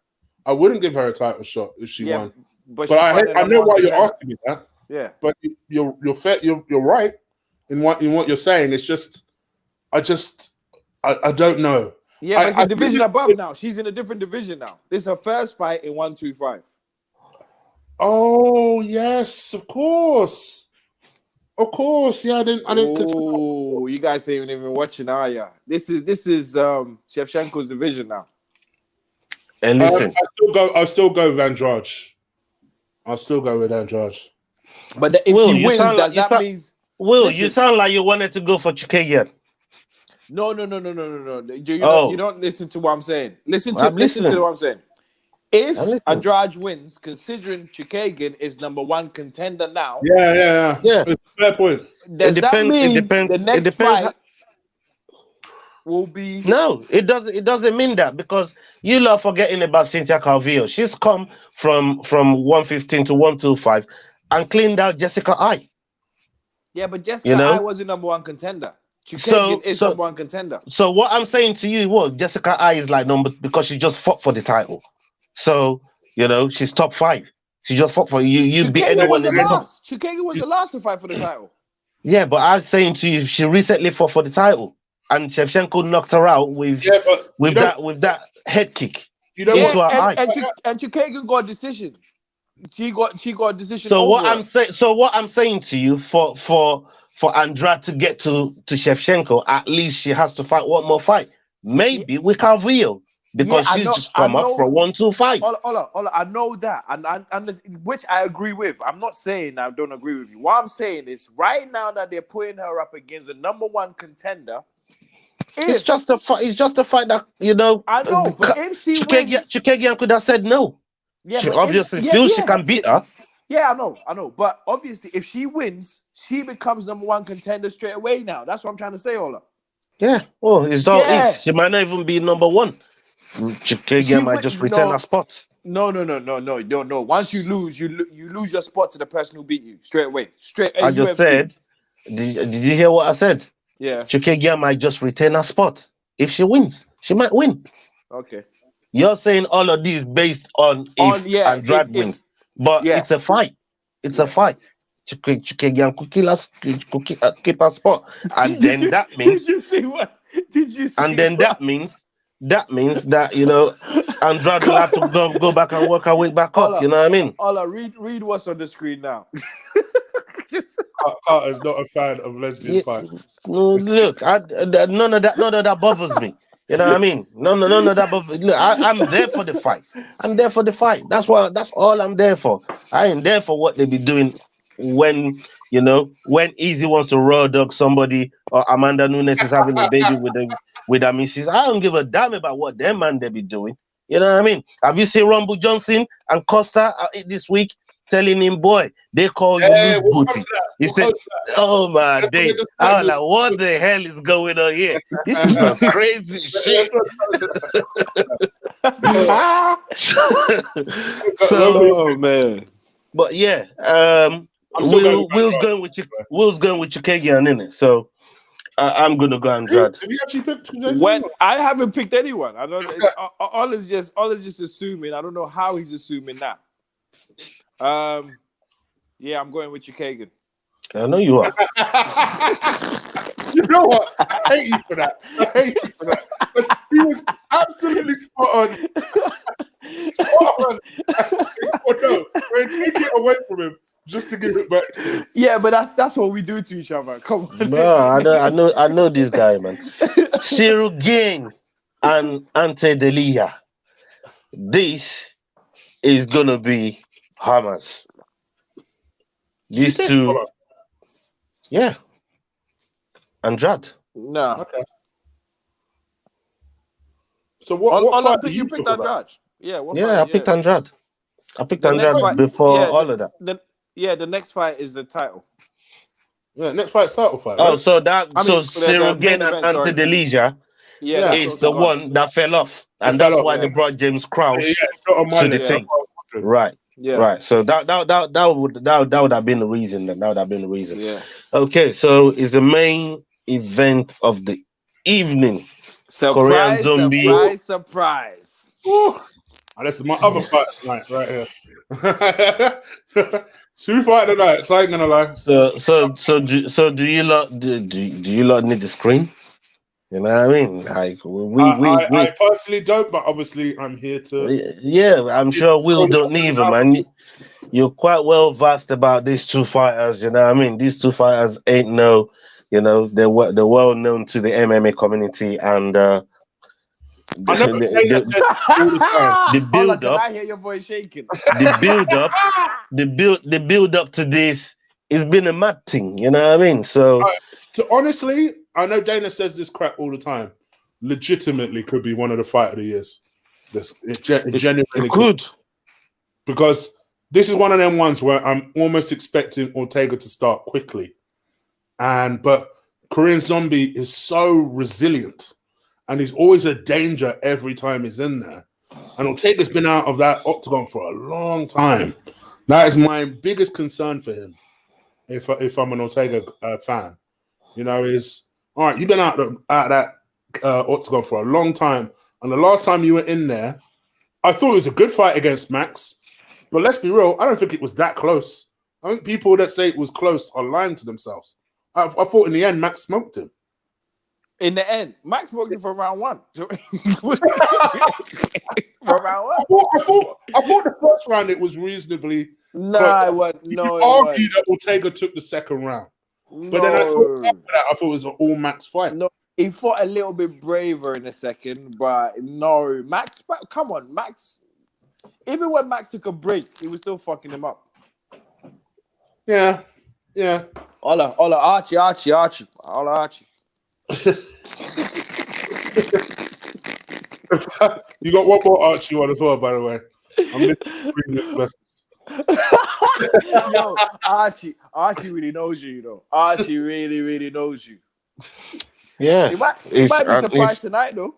I wouldn't give her a title shot if she won. But I know why you're asking me that. Yeah. But you're fair. You're right in what you're saying. It's just I don't know. Yeah, but it's a division above now. She's in a different division now. This is her first fight in 125. Oh yes, of course. Yeah, I didn't. Oh, you guys ain't even watching, are ya? This is Shevchenko's division now. And listen, I'll still go with Andrade. I'll still go with Andrade. But if she wins, does that mean? You sound like you wanted to go for Chukagian. No. You don't listen to what I'm saying. Listen to what I'm saying. If Andrade wins, considering Chukagian is number one contender now. Yeah. It's a fair point. Does that mean the next fight will be? No, it doesn't. It doesn't mean that, because you love forgetting about Cynthia Calvillo. She's come from 115 to 125 and cleaned out Jessica I. Yeah, but Jessica I wasn't number one contender. Chukagian is number one contender. So what I'm saying to you, Jessica I is like because she just fought for the title. So she's top 5. She just fought for you. You'd be anyone in the top. Chukagian was the last to fight for the title. Yeah, but I'm saying to you, she recently fought for the title, and Shevchenko knocked her out with that head kick. And Chukagian got a decision. She got a decision. So what I'm saying to you, for Andrade to get to Shevchenko, at least she has to fight one more fight. Maybe with Calvillo, because she's just come up for 125. I know that, and which I agree with. I'm not saying I don't agree with you. What I'm saying is, right now that they're putting her up against the number one contender, it's just a fight. It's just a fight that I know, but if she wins, Chukagian could have said no. Yeah, she obviously feels she can beat her. Yeah, I know. But obviously, if she wins, she becomes number one contender straight away now. That's what I'm trying to say, Ola. Yeah, well, it's all it. She might not even be number one. Chukagian might just retain her spot. No. Once you lose, you lose your spot to the person who beat you straight away. I just said, did you hear what I said? Yeah. Chukagian might just retain her spot. If she wins, she might win. Okay. You're saying all of these based on if Andrade wins, but it's a fight. It's a fight. Keep a spot, and then that means. Did you see what? Did you see? And then that means that Andrade will have to go back and work our way back up. You know what I mean? Ola, read what's on the screen now. Carter's not a fan of lesbian fights. No, look, none of that bothers me. You know what I mean? None of that bothers. Look, I'm there for the fight. I'm there for the fight. That's all I'm there for. I ain't there for what they be doing when Easy wants to raw dog somebody, or Amanda Nunes is having a baby with a missus. I don't give a damn about what them man they be doing. You know what I mean? Have you seen Rumble Johnson and Costa this week telling him, boy, they call you loose booty? He said, oh my days. I was like, what the hell is going on here? This is some crazy shit. Oh man. But yeah, Will's going with Chukagian, innit? So I'm gonna go Andrade. Did we actually pick? When I haven't picked anyone, I don't. All is just assuming. I don't know how he's assuming that. Yeah, I'm going with Chukagian. I know you are. You know what? I hate you for that. He was absolutely spot on. Spot on. No, we're taking it away from him just to give it back to him. Yeah, but that's what we do to each other. Come on. No, I know this guy, man. Cyril Gain and Ante Delia. This is gonna be Hamas. These two. Yeah. Andrade. No. Okay. So what you picked Andrade? Yeah. I picked Andrade. I picked Andrade before all of that. The next fight is the title. Yeah, next fight's title fight. Oh, right? so Cyril Gain and Ante Delia is the one that fell off, and that's why they brought James Krause to the thing. Right. Yeah. Right. So that would have been the reason. That would have been the reason. Yeah. Okay. So it's the main event of the evening. Surprise! Ooh. And this is my other fight tonight, right here. Two fight tonight, so I ain't gonna lie. So do you lot need the screen? You know what I mean? Like I personally don't, but obviously I'm here to. Yeah, I'm sure Will don't need them, man. You're quite well versed about these two fighters. You know what I mean? These two fighters ain't they're well known to the MMA community, and the build up. I hear your voice shaking. The build up to this, it's been a mad thing. You know what I mean? So, honestly, I know Dana says this crap all the time. Legitimately, could be one of the fight of the years. It genuinely could, because this is one of them ones where I'm almost expecting Ortega to start quickly, but Korean Zombie is so resilient. And he's always a danger every time he's in there. And Ortega's been out of that octagon for a long time. That is my biggest concern for him. If I'm an Ortega fan, is all right. You've been out of that octagon for a long time, and the last time you were in there, I thought it was a good fight against Max. But let's be real, I don't think it was that close. I think people that say it was close are lying to themselves. I thought in the end Max smoked him. In the end, Max smoked him for round one. For round one. I thought the first round it was reasonably. No, I wasn't. You argue that Ortega took the second round, but then I thought after that, I thought it was an all Max fight. No, he fought a little bit braver in the second, but no, Max. Come on, Max. Even when Max took a break, he was still fucking him up. Yeah. Ola, Archie. Ola, Archie. You got one more Archie one as well, by the way. I'm bringing this Yo, Archie really knows you, Archie really knows you. Yeah, he might be surprised tonight, though.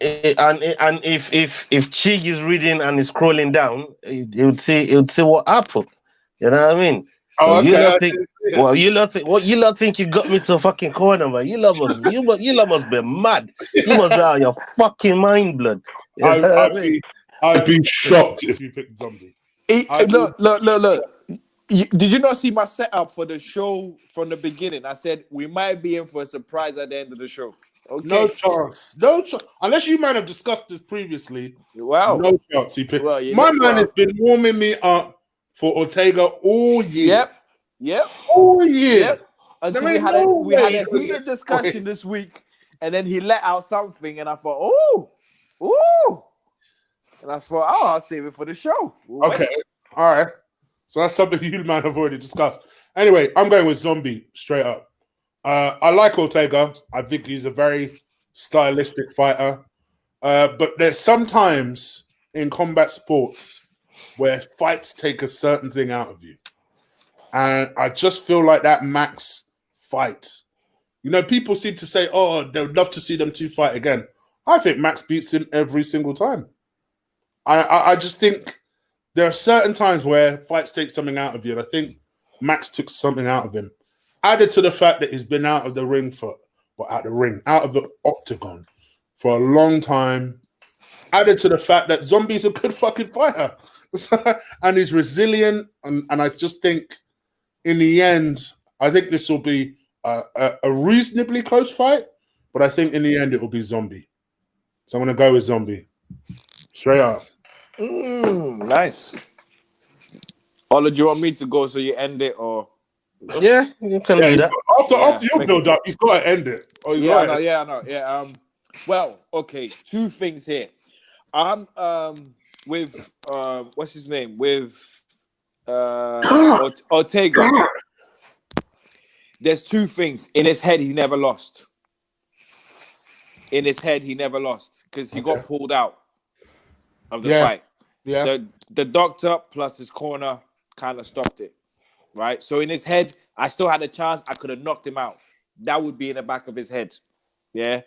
And if Chig is reading and is scrolling down, he'll see what happened. You know what I mean? Oh, okay. You lot think you got me to a fucking corner, man. You lot must be mad. You must be out of your fucking mind, blood. I'd be shocked if you picked Zombie. Look. Did you not see my setup for the show from the beginning? I said we might be in for a surprise at the end of the show. Okay. No chance. Unless you might have discussed this previously. Wow. No chance he picked. My man has been warming me up for Ortega all year. Yep. All year. Yep. Until we had a heated discussion this week, and then he let out something, and I thought, ooh. And I thought, I'll save it for the show. Okay. All right. So that's something you man have already discussed. Anyway, I'm going with Zombie straight up. I like Ortega. I think he's a very stylistic fighter. But there's sometimes in combat sports where fights take a certain thing out of you. And I just feel like that Max fight. You know, people seem to say, oh, they would love to see them two fight again. I think Max beats him every single time. I just think there are certain times where fights take something out of you. And I think Max took something out of him. Added to the fact that he's been out of the octagon for a long time. Added to the fact that Zombie's a good fucking fighter. And he's resilient. And I just think in the end, I think this will be a reasonably close fight. But I think in the end, it will be Zombie. So I'm going to go with Zombie. Straight up. Nice. Ola, do you want me to go so you end it or... Yeah, you can do that. After your build up, he's got to end it. I know. Well, okay. Two things here. I'm with what's his name? With Ortega. There's two things. In his head, he never lost. Because he got pulled out of the fight. Yeah. The doctor plus his corner kind of stopped it. Right, so in his head, I still had a chance. I could have knocked him out. That would be in the back of his head. Yeah,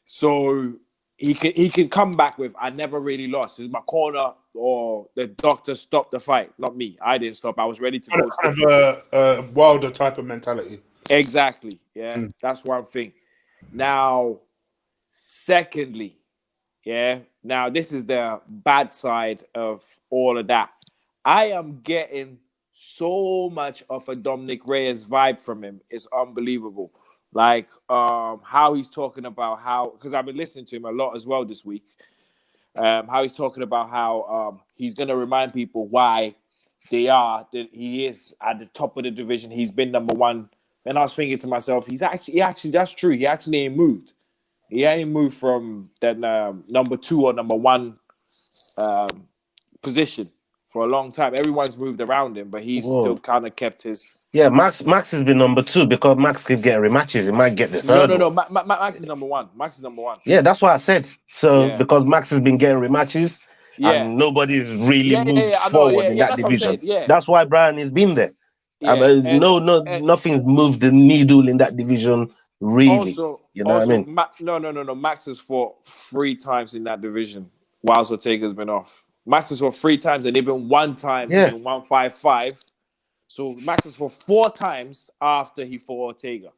so he can come back with I never really lost. It's my corner or the doctor stopped the fight, not me. I didn't stop. I was ready to go. Kind of a Wilder type of mentality. Exactly. Yeah, that's one thing. Now, secondly, now this is the bad side of all of that. I am getting so much of a Dominic Reyes vibe from him. It's unbelievable. Like how he's talking about how, because I've been listening to him a lot as well this week, how he's talking about how he's going to remind people why he is at the top of the division. He's been number one. And I was thinking to myself, he actually, that's true. He actually ain't moved. He ain't moved from that number two or number one position for a long time. Everyone's moved around him, but he's still kind of kept his. Yeah, Max has been number two because Max keep getting rematches. He might get the third. No. Max is number one. Yeah, that's what I said. So because Max has been getting rematches, and nobody's really moved forward in that division. That's why Brian has been there. Nothing's moved the needle in that division really. Also, what I mean? No. Max has fought 3 times in that division whilst Ortega's been off. Max has fought 3 times and even 1 time in 155. So Max has fought 4 times after he fought Ortega.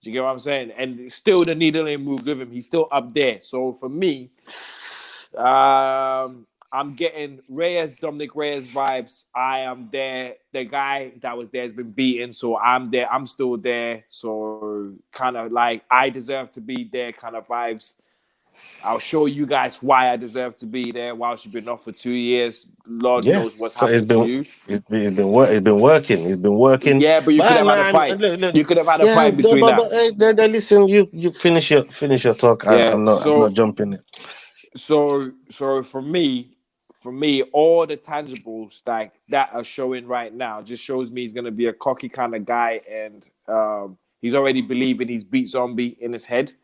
Do you get what I'm saying? And still the needle ain't moved with him. He's still up there. So for me, I'm getting Dominic Reyes vibes. I am there. The guy that was there has been beaten. So I'm there. I'm still there. So kind of like I deserve to be there kind of vibes. I'll show you guys why I deserve to be there whilst you've been off for 2 years. Lord knows what's happened to you. It's been working. Yeah, but you could have had a fight. You could have had a fight between that. Listen, you finish your talk. I'm not jumping it. So for me, all the tangibles like that are showing right now just shows me he's gonna be a cocky kind of guy, and he's already believing he's beat Zombie in his head.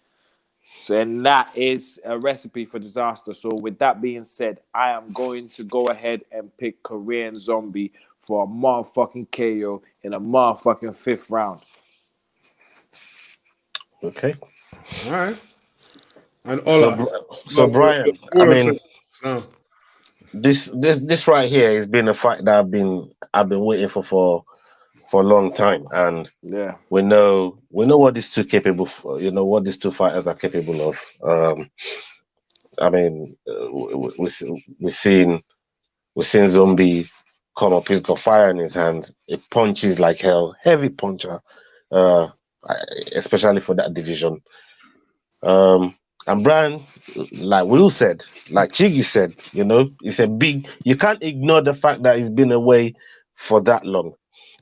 So, and that is a recipe for disaster. So with that being said, I am going to go ahead and pick Korean Zombie for a motherfucking KO in a motherfucking 5th round. Okay. All right. And so Brian, I mean, this right here has been a fight that I've been waiting for a long time, and we know what these two capable. What these two fighters are capable of. I mean, we've seen Zombie come up. He's got fire in his hands. He punches like hell, heavy puncher, uh, especially for that division. And Brian, like Will said, like Chiggy said, it's a big. You can't ignore the fact that he's been away for that long.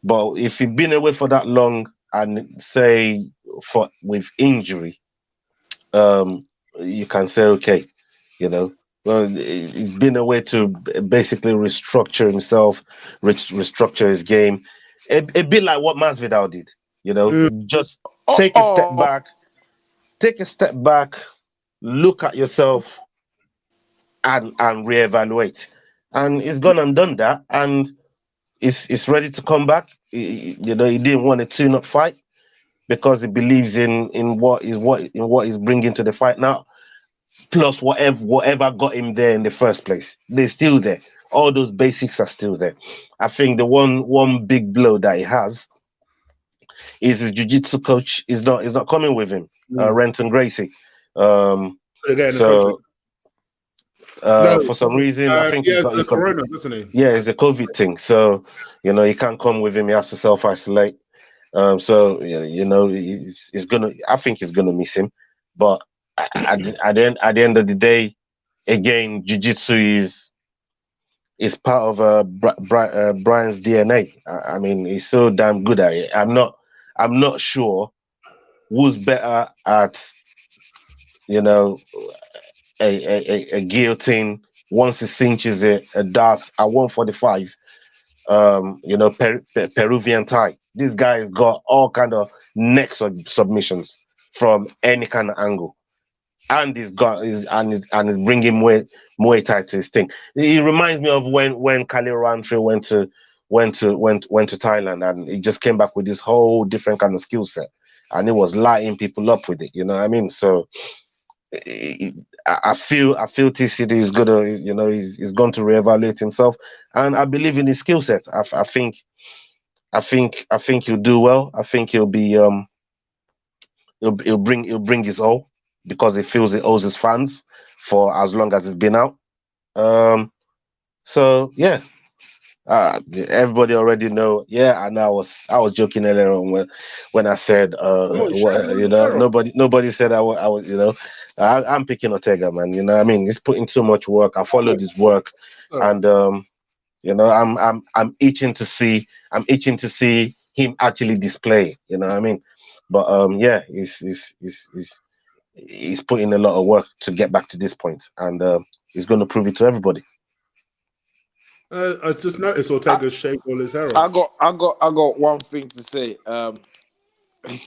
But if you've been away for that long and say for with injury, you can say okay, you know. Well, he's been a way to basically restructure himself, restructure his game, a bit like what Masvidal did. Just take a step Oh, back, take a step back, look at yourself, and reevaluate. And he's gone and done that, and he's ready to come back. He didn't want a tune-up fight because he believes in what he's bringing to the fight now. Plus whatever got him there in the first place, they're still there. All those basics are still there. I think the one big blow that he has is his jiu-jitsu coach is not coming with him, Renton Gracie. Again, the country. So No, for some reason, I think yeah, the corona, doesn't he? yeah, it's the COVID thing. So he can't come with him. He has to self-isolate. So he's gonna. I think he's gonna miss him. But at the end of the day, again, jiu-jitsu is part of Brian's DNA. I mean, he's so damn good at it. I'm not sure who's better at a guillotine once he cinches it, a dart at 145. Peruvian tie. This guy's got all kind of neck submissions from any kind of angle, and he's bringing Muay Thai to his thing. He reminds me of when Khalil Rountree went to Thailand, and he just came back with this whole different kind of skill set, and he was lighting people up with it. You know what I mean? So I feel TCD is gonna, he's going to reevaluate himself, and I believe in his skill set. I think he'll do well. I think he'll be he'll bring his all because he feels he owes his fans for as long as he's been out. So yeah. Everybody already know. Yeah, and I was joking earlier on when I said, nobody said I was, I'm picking Ortega, man. You know, what I mean, he's putting so much work. I followed his work, and I'm itching to see him actually display. You know what I mean? But yeah, he's putting a lot of work to get back to this point, and he's going to prove it to everybody. I just noticed Ortega shaved all his hair off. I got one thing to say.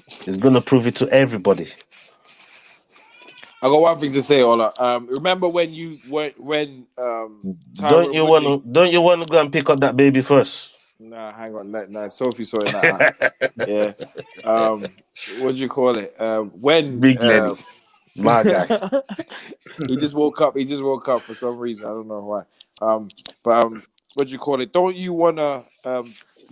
He's gonna prove it to everybody. I got one thing to say, Ola. Remember when don't you want to go and pick up that baby first? Nah, hang on. Nah, Sophie sorting that out. Yeah. What do you call it? When big lady, my guy. He just woke up. He just woke up for some reason. I don't know why. But what do you call it? Don't you want to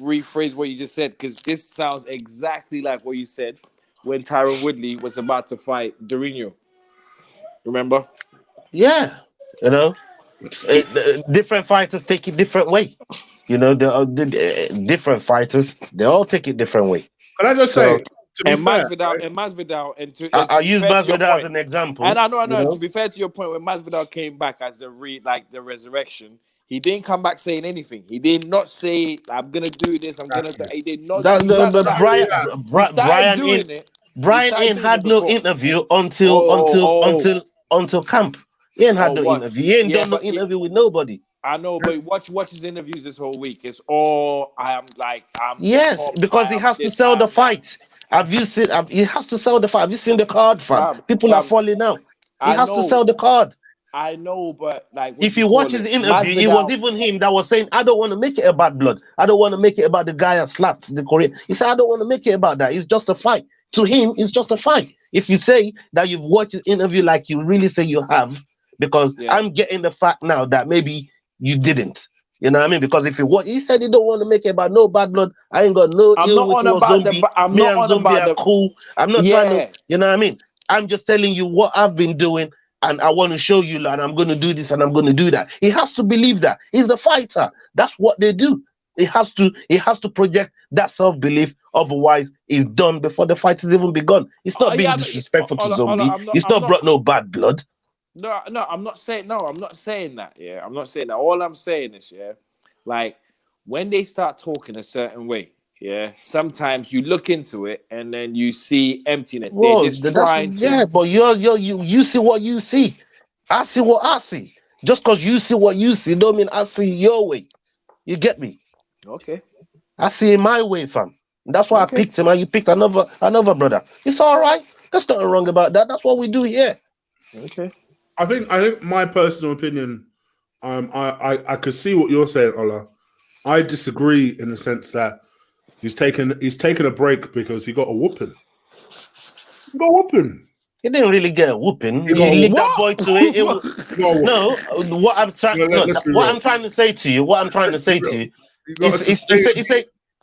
rephrase what you just said? Because this sounds exactly like what you said when Tyron Woodley was about to fight Durinho. Remember? Yeah. Different fighters take it different way. The different fighters, they all take it different way. Can I just say, to be fair, Masvidal, I use Masvidal as an example. And I know. To be fair to your point, when Masvidal came back as the resurrection, he didn't come back saying anything. He did not say, "I'm gonna do this. I'm gonna." He did not. Brian had no interview until camp. He ain't had no interview. He ain't done no interview with nobody. I know, but watch his interviews this whole week. It's all I'm yes, because he has to sell the fight. Have you seen? He has to sell the fight. Have you seen the card, fam? People are falling out. He has to sell the card. I know, but if you watch his interview, it was even him that was saying, "I don't want to make it about blood. I don't want to make it about the guy that slapped the Korean." He said, "I don't want to make it about that. It's just a fight." To him, it's just a fight. If you say that you've watched his interview like you really say you have, because I'm getting the fact now that maybe you didn't. You know what I mean? Because if he said he don't want to make it about no bad blood. I ain't got no ill with no zombie. I'm not on about the cool. I'm not trying to. You know what I mean? I'm just telling you what I've been doing. and I want to show you, and I'm going to do this and I'm going to do that. He has to believe that he's the fighter. That's what they do. He has to project that self-belief. Otherwise, it's done before the fight is even begun. It's not being disrespectful to Zombie. It's not brought no bad blood. No, I'm not saying that. Yeah, I'm not saying that. All I'm saying is, yeah, like when they start talking a certain way, yeah, sometimes you look into it and then you see emptiness. Whoa, they're just trying to. Yeah, but you see what you see. I see what I see. Just because you see what you see, don't mean I see your way. You get me? Okay. I see it my way, fam. That's why I picked him, and you picked another brother. It's all right. There's nothing wrong about that. That's what we do here. Okay. I think my personal opinion, I could see what you're saying, Ola. I disagree in the sense that he's taken a break because he got a whooping. He got a whooping. He didn't really get a whooping. He lead that boy to it. No, what I'm trying to say to you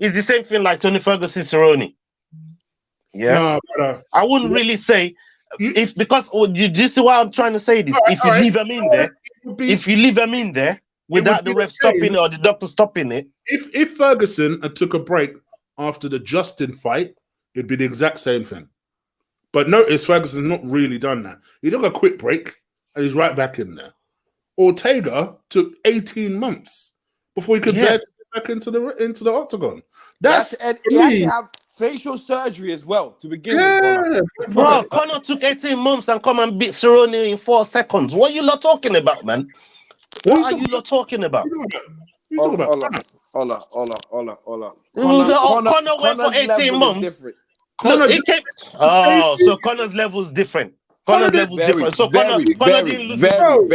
is the same thing like Tony Ferguson Cerrone. Yeah, no, I wouldn't really say if because you see why I'm trying to say this. If you leave him in there, without the ref stopping it or the doctor stopping it. If Ferguson had took a break after the Justin fight, it'd be the exact same thing. But notice Ferguson's not really done that. He took a quick break and he's right back in there. Ortega took 18 months before he could dare to get back into the octagon. He had to have facial surgery as well to begin with. Bro, Conor took 18 months and come and beat Cerrone in 4 seconds. What are you lot talking about, man? What are you lot talking about? Hola. Conor went for 18 months. So Conor's level is different. Connor's level is different. So Conor didn't lose.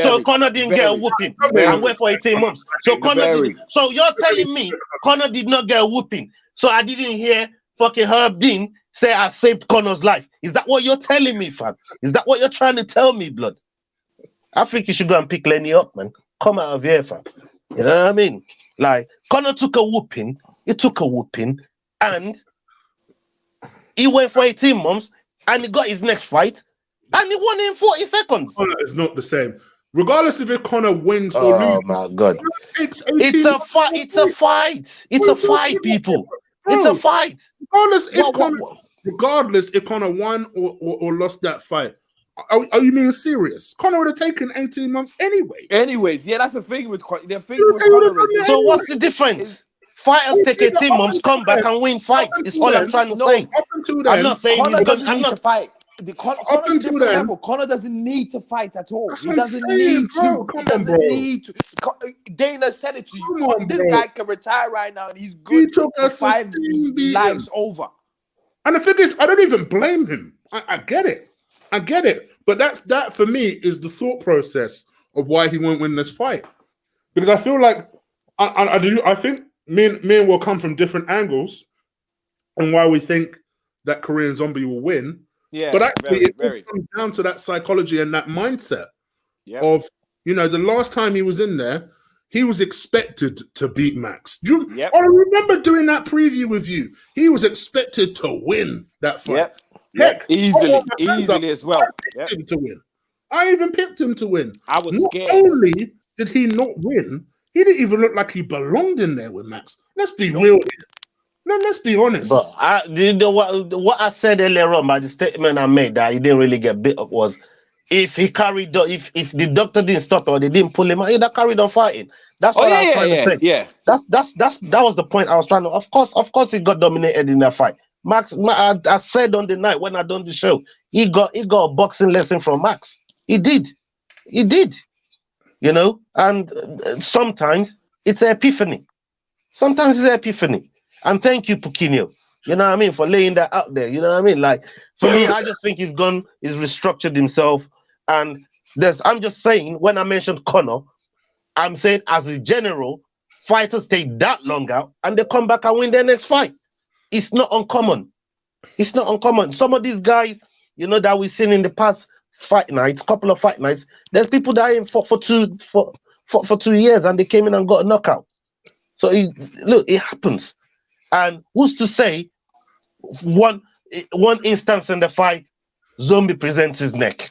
So Conor didn't get a whooping and went for 18 months. So So you're telling me Conor did not get a whooping? So I didn't hear fucking Herb Dean say I saved Conor's life. Is that what you're telling me, fam? Is that what you're trying to tell me, blood? I think you should go and pick Lenny up, man. Come out of here, fam. You know what I mean? Like Conor took a whooping. He took a whooping, and he went for 18 months and he got his next fight and he won in 40 seconds. Conor is not the same. Regardless if Conor wins or loses. Oh my God. It's a fight. It's a fight. It's a fight, people. It's a fight. Regardless if Conor won or lost that fight. Are you being serious? Conor would have taken 18 months anyway. Anyways, yeah, that's the thing with Conor. So what's the difference? Fighters take 18 months, come back and win fights. It's all I'm trying to say. Up until then, I'm not saying Conor doesn't need to fight. Conor doesn't need to fight at all. He doesn't need to. Dana said it to you. This guy can retire right now and he's good for 5 lives over. And the thing is, I don't even blame him. I get it. But that for me is the thought process of why he won't win this fight. Because I feel like I think me and will come from different angles and why we think that Korean Zombie will win. Yeah, but actually it comes down to that psychology and that mindset of, the last time he was in there, he was expected to beat Max. I remember doing that preview with you. He was expected to win that fight. Heck, easily as well. I picked him to win. I even picked him to win. I was scared. Not only did he not win, he didn't even look like he belonged in there with Max. Let's be real here. No, let's be honest. But what I said earlier on by the statement I made that he didn't really get bit up was if he carried if the doctor didn't stop or they didn't pull him out, he'd have carried on fighting. That's what I was trying to say. Yeah. That was the point I was trying to. Of course, he got dominated in that fight. Max, I said on the night when I done the show, he got a boxing lesson from Max. He did. And sometimes it's an epiphany. And thank you, Pukinho. You know what I mean, for laying that out there. You know what I mean? Like, for me, I just think he's restructured himself. And I'm just saying, when I mentioned Conor, I'm saying as a general, fighters take that long out and they come back and win their next fight. It's not uncommon. Some of these guys, that we've seen in the past couple of fight nights, there's people that ain't fought for 2 years and they came in and got a knockout. So it happens. And who's to say one instance in the fight, Zombie presents his neck?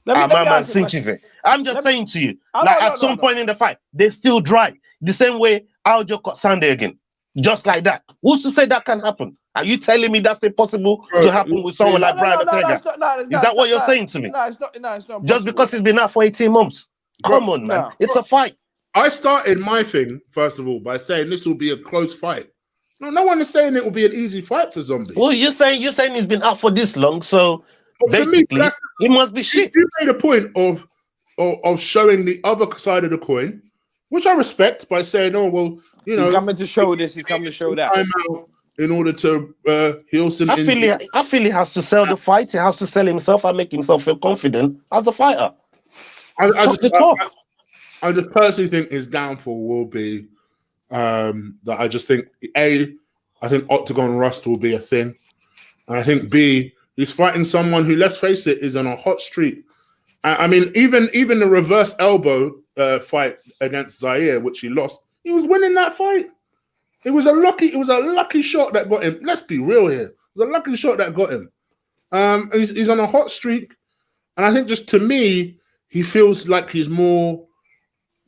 let my me man ask you a question. cinches it. I'm just saying to you, Oh, like no, at some point in the fight, they still dry. The same way Aljo caught Sunday again. Just like that. Who's to say that can happen? Are you telling me that's impossible to happen with someone like Brian Ortega? Is that what you're saying to me? No, it's not. No, it's not. Just because it's been out for 18 months. Come on, man. It's a fight. I started my thing, first of all, by saying this will be a close fight. No one is saying it will be an easy fight for Zombie. Well, you're saying he's been out for this long, so but basically, for me, it must be shit. You made a point of showing the other side of the coin, which I respect, by saying, "Oh well, he's coming to show this. He's coming to show that." Time out in order to heal some. I feel he has to sell the fight. He has to sell himself and make himself feel confident as a fighter. I just personally think his downfall will be that I just think I think Octagon Rust will be a thing, and I think B, he's fighting someone who, let's face it, is on a hot streak. I mean, even the reverse elbow fight against Zaire, which he lost, he was winning that fight. It was a lucky shot that got him. Let's be real here. It was a lucky shot that got him. He's on a hot streak, and I think just to me, he feels like he's more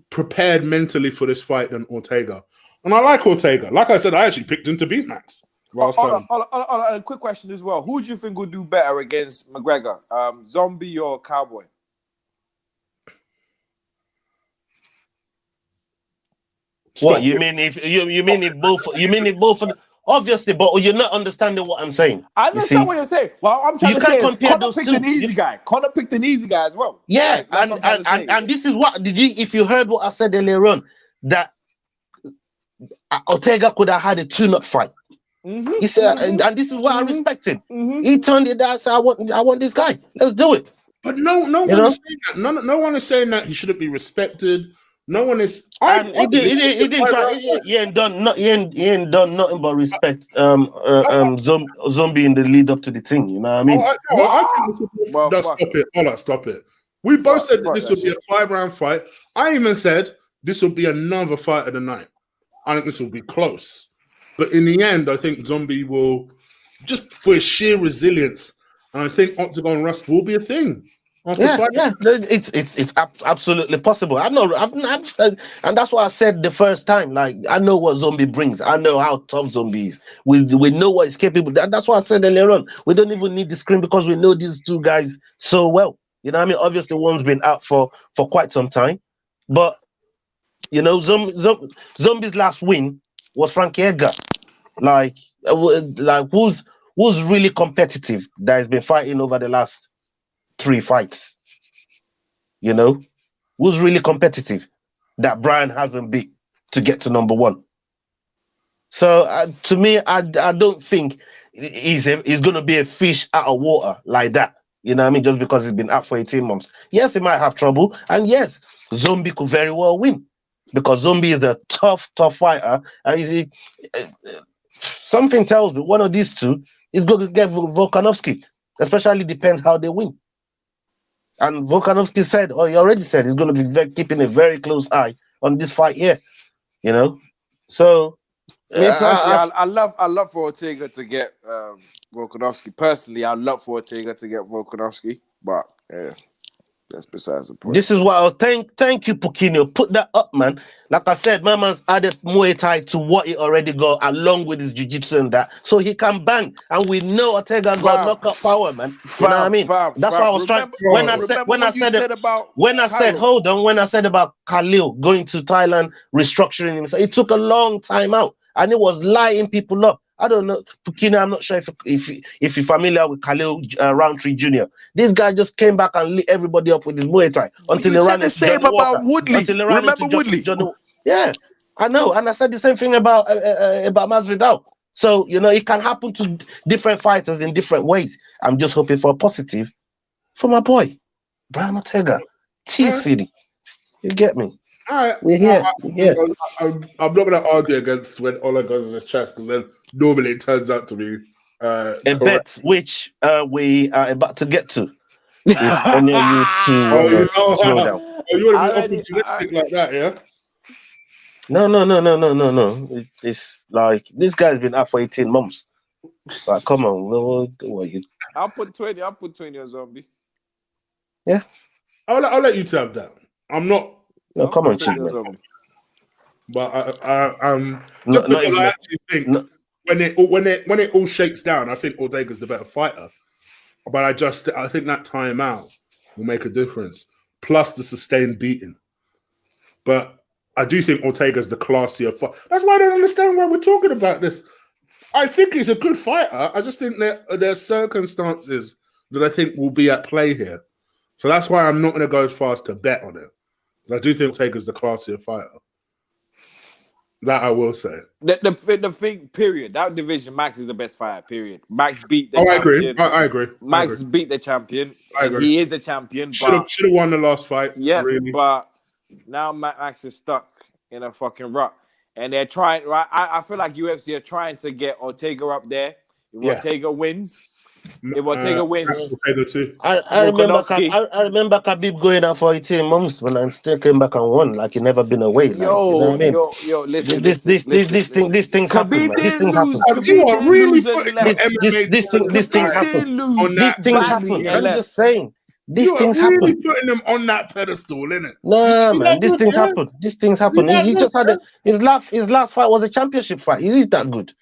prepared mentally for this fight than Ortega. And I like Ortega. Like I said, I actually picked him to beat Max. A quick question as well. Who do you think will do better against McGregor? Zombie or Cowboy? What you mean if you mean if both obviously, but you're not understanding what I'm saying. I understand what you're saying. Well, I'm trying to say is Conor picked an easy guy. Conor picked an easy guy as well. Yeah, and this is what if you heard what I said earlier on, that Ortega could have had a tune-up fight. He said, and this is what I respected. He turned it down. Said, I want this guy. Let's do it. But no one is saying that. No one is saying that he shouldn't be respected. No one is. He didn't try. He ain't done nothing but respect. Zombie in the lead up to the thing. You know what I mean? Stop it. We both said that this would be a 5-round fight. I even said this will be another fight of the night. I think this will be close. But in the end, I think Zombie will, just for his sheer resilience, and I think Octagon Rust will be a thing. It's absolutely possible. And that's what I said the first time. Like, I know what Zombie brings. I know how tough Zombie is. We know what he's capable. That's what I said earlier on. We don't even need the screen because we know these two guys so well. You know what I mean? Obviously, one's been out for quite some time, but you know, Zombie's last win was Frankie Edgar. Like who's really competitive that has been fighting over the last 3 fights? You know, who's really competitive that Brian hasn't beat to get to number 1? So to me, I don't think he's going to be a fish out of water like that. You know what I mean? Just because he's been out for 18 months. Yes, he might have trouble. And yes, Zombie could very well win. Because Zombie is a tough fighter. And something tells me one of these two is going to get Volkanovski. Especially depends how they win. And Volkanovski said, he already said, he's going to be keeping a very close eye on this fight here. You know? So... Me personally, I love for Ortega to get Volkanovski. Personally, I'd love for Ortega to get Volkanovski, but that's besides the point. This is what I was thank you, Pukinho. Put that up, man. Like I said, my man's added Muay Thai to what he already got, along with his jiu-jitsu and that, so he can bang. And we know Ortega's got knockout power, man. You know what I mean? That's why I was trying. When I said about Khalil going to Thailand, restructuring himself, it took a long time out. And it was lighting people up. I don't know, Pukina, I'm not sure if you're familiar with Khalil Roundtree Jr. This guy just came back and lit everybody up with his Muay Thai until he ran into Johnny Walker. Woodley. Remember Woodley? Yeah, I know. And I said the same thing about Masvidal. So, you know, it can happen to different fighters in different ways. I'm just hoping for a positive for my boy, Brian Ortega, T-City. You get me? All right. We're here. I'm not going to argue against when Ola goes in his chest, because then normally it turns out to be a bet which we are about to get to. If any of you two slow down. You want to be opportunistic like that, yeah? No. It's like this guy's been up for 18 months. Like, come on, what are you? I'll put 20 on Zombie. Yeah. I'll let you two have that. I'm not. No, come on, Take Chick, those man. over. But Not because even I a- actually think no- when it all shakes down, I think Ortega's the better fighter. But I think that timeout will make a difference. Plus the sustained beating. But I do think Ortega's the classier fighter. That's why I don't understand why we're talking about this. I think he's a good fighter. I just think that there's circumstances that I think will be at play here. So that's why I'm not going to go as far as to bet on it. I do think Ortega's the classier fighter. That I will say. The thing, period. That division, Max is the best fighter, period. Max beat the I champion. agree. I agree. Max beat the champion. I And agree. he is a champion. Should have won the last fight. Yeah, really. but now Max is stuck in a fucking rut. And they're trying, right? I feel like UFC are trying to get Ortega up there. If Ortega wins, Ortega too. I remember Khabib going out for 18 months when I still came back and won like he never been away. Like, you know what I mean? Listen. This thing happen, man. This thing happen. You are really putting This thing happen. on that. This thing happen. I'm just saying. These things really happen. Putting them on that pedestal, innit? No, man. These things happen. These things happen. He just had his last fight was a championship fight. He is that good.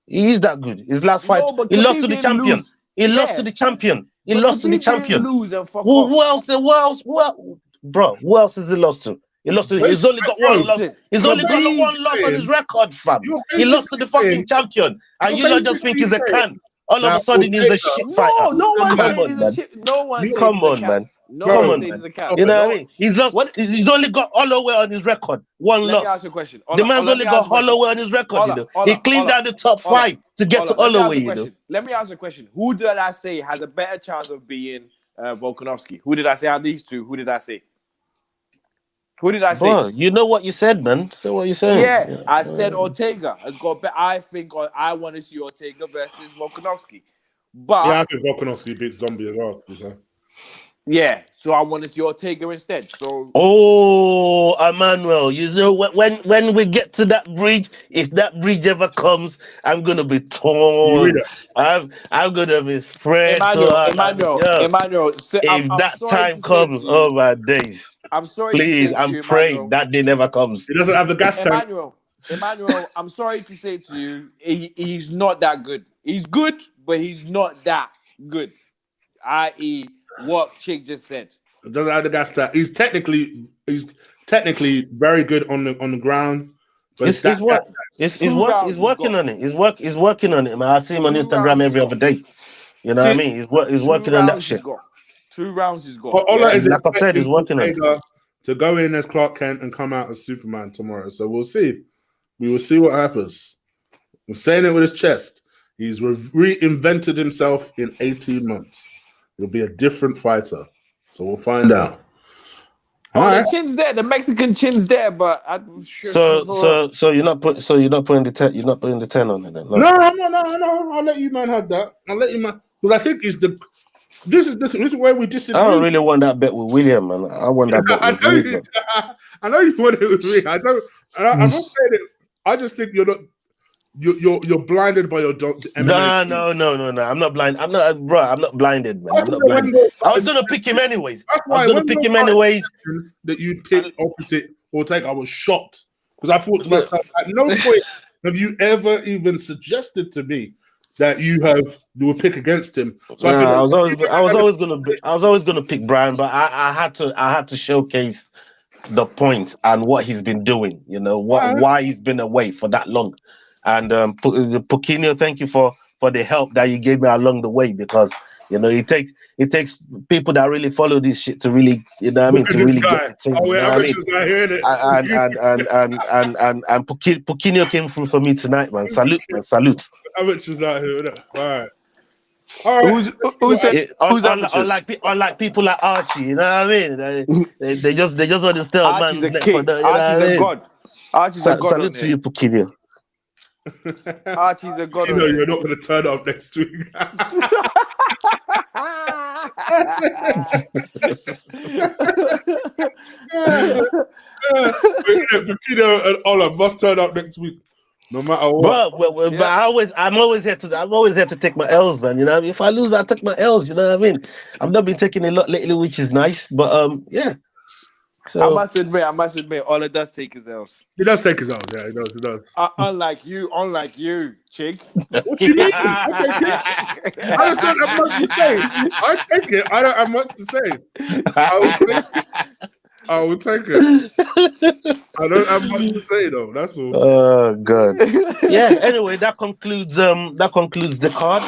He is that good. His last fight, he lost to the champion. He lost to the champion. He lost to the champion. Who else? Bro, who else has he lost to? He lost to. He's only got one loss. He's only got one loss on his record, fam. He lost to the fucking champion, and you don't just think he's a can. All of a sudden, he's a shit fighter. No one said he's a shit. No one said come on, man. No one said he's a cat. You know what I mean? He's lost. He's only got Holloway on his record. One loss. Let me ask you a question. The man's only got Holloway on his record. You know, he cleaned down the top 5 to get to Holloway. You know. Let me ask you a question. Who did I say has a better chance of being Volkanovski? Who did I say out of these two? Who did I say? Who did I say? Bro, you know what you said, man. Say what you said. Yeah, I said Ortega has got better. I think I want to see Ortega versus Volkanovski. But I think Volkanovski beats Zombie as well. Yeah, so I want to see Ortega instead. So, Emmanuel, you know when we get to that bridge, if that bridge ever comes, I'm gonna be torn. I'm gonna be spread. Emmanuel. If that time comes, oh my days! I'm sorry. Please, I'm praying that day never comes. He doesn't have the gas tank. Emmanuel, I'm sorry to say to you, he's not that good. He's good, but he's not that good. I.e. what Chick just said. Doesn't have the gas tank. He's technically very good on the ground. But he's working on it. He's working on it, man. I see him on Instagram every other day. You know what I mean? He's working on that shit. 2 rounds he's got. Like I said, he's working on it. To go in as Clark Kent and come out as Superman tomorrow. So we'll see. We will see what happens. I'm saying it with his chest. He's reinvented himself in 18 months. He'll be a different fighter. So we'll find out. The chin's there. The Mexican chin's there, but I'm sure. So you're not putting the 10. You're not putting the 10 on it. Then, no. No. I'll let you man have that. I'll let you man because I think it's the. This is where we disagree. I don't really want that bet with William, man. I want that bet with William. I know you want it with me. I'm not saying it. I just think you're not. You're blinded by your MMA. No. I'm not blind. I'm not blinded, man. I'm not blinded. I was gonna pick him anyways. That you pick opposite Ortega. I was shocked because I thought to myself, at no point have you ever even suggested to me that you would pick against him. So I was always gonna pick Brian, but I had to showcase the point and what he's been doing. You know why he's been away for that long. And Pukinio, thank you for the help that you gave me along the way because it takes people that really follow this shit to really to really get the thing. And Pukinio came through for me tonight, man. Salute. How much is that here? All right. Unlike people like Archie, you know what I mean? They just want to steal Archie's man's a king. Archie's a god. Archie's a god. Salute to you, Pukinio. Archie's a god. You're not going to turn up next week. Pukinio and Ola must turn up next week. No matter what. But I'm always here to take my L's, man. You know, if I lose, I take my L's. You know what I mean? I've not been taking a lot lately, which is nice. But yeah. I So must admit, all it does take his L's. He does take his out. Yeah, he does. He does. Unlike you, chick. What do you mean? I take it. I just don't have much to say. I take it. I don't have much to say. I will take it. I don't have much to say though. That's all. oh god. Yeah. Anyway, that concludes the card.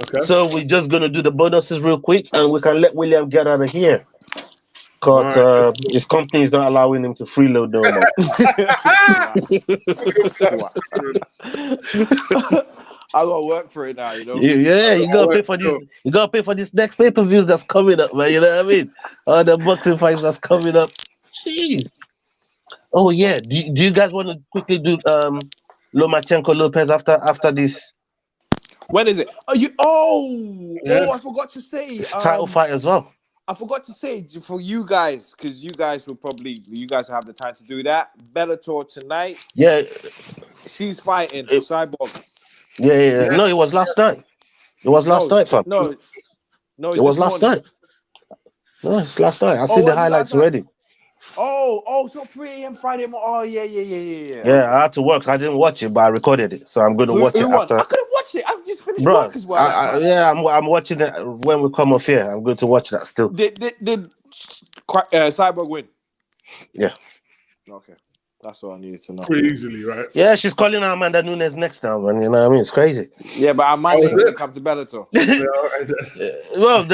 Okay. So we're just gonna do the bonuses real quick, and we can let William get out of here. Because Alright. his company is not allowing him to freeload no more. I gotta work for it now, you know. Yeah, you gotta pay for this. You gotta pay for this next pay-per-views that's coming up, man. You know what I mean? All the boxing fights that's coming up. Jeez. Oh yeah. Do you guys want to quickly do Lomachenko Lopez after this When is it? I forgot to say title fight as well? I forgot to say for you guys, because you guys will have the time to do that. Bellator tonight. Yeah. She's fighting Cyborg. Yeah. No, it was last night. It was last night, fam. No, it was last night. No, it's last night. I see the highlights already. Oh, so 3 a.m. Friday morning. Oh, yeah. Yeah, I had to work. So I didn't watch it, but I recorded it, so I'm going to watch it after. I couldn't watch it. I've just finished work as well. I'm watching it when we come off here. I'm going to watch that still. Did Cyborg win? Yeah. Okay, that's all I needed to know. Pretty easily, right? Yeah, she's calling out Amanda Nunes next now, man. You know what I mean? It's crazy. Yeah, but Amanda didn't come to Bellator. Well,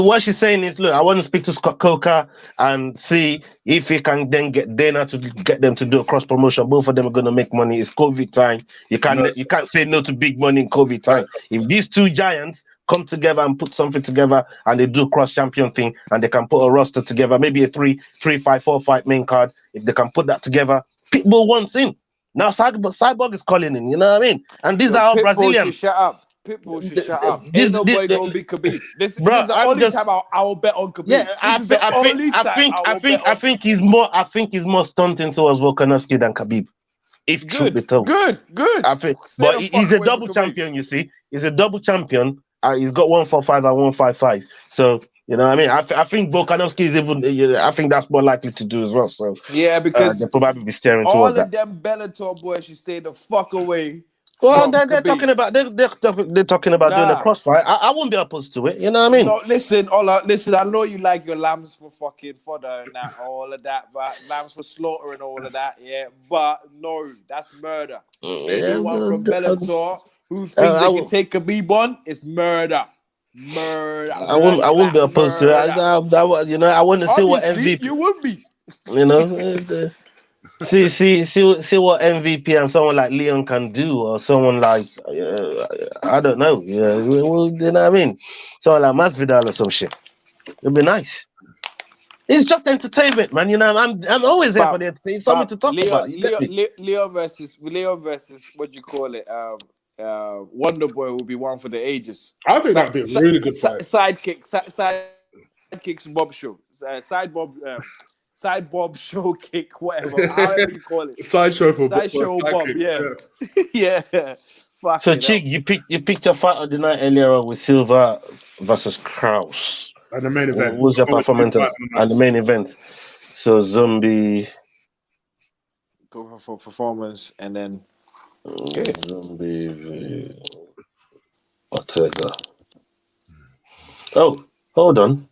what she's saying is, look, I want to speak to Scott Coker and see if he can then get Dana to get them to do a cross promotion. Both of them are going to make money. It's COVID time. You can't say no to big money in COVID time. If these two giants come together and put something together and they do cross champion thing and they can put a roster together, maybe a 3-5-4 fight main card. If they can put that together, Pitbull wants in. Now Cyborg is calling in, you know what I mean? And these are all Brazilians. Pitbull should shut up. Ain't nobody gonna be Khabib. This is the only time I'll bet on Khabib. Yeah, I think he's more stunting towards Volkanovski than Khabib. If truth be told. Good. I think, but he's a double champion. You see, he's a double champion. He's got 145 and 155. So you know what I mean. I think Volkanovski is even. I think that's more likely to do as well. So yeah, because they'll probably be staring all towards of that. them Bellator boys should stay the fuck away. Well, they're talking about doing a crossfire. I won't be opposed to it. You know what I mean? No, listen. I know you like your lambs for fucking fodder and that, all of that, but lambs for slaughter and all of that. Yeah, but no, that's murder. Anyone from Bellator who thinks they can take Khabib on, it's murder. I won't be opposed to it. I want to see what MVP. You would be. You know. See what MVP and someone like Leon can do, or someone like I don't know. Yeah, you know what I mean? Someone like Masvidal or some shit. It'd be nice. It's just entertainment, man. You know, I'm always there for the entertainment. Something to talk about. Leon versus what do you call it? Wonder Boy will be one for the ages. I think that'd be a really good fight. Sidekicks Bob Show. Side Bob show kick, whatever, however you call it. Sideshow Bob, yeah. Yeah. Fuck so, Chick, you picked your fight of the night earlier on with Silva versus Kraus. And the main event. What was your performance and the main event? So, Zombie. Go for performance and then. Okay. Zombie. Ortega. Oh, hold on.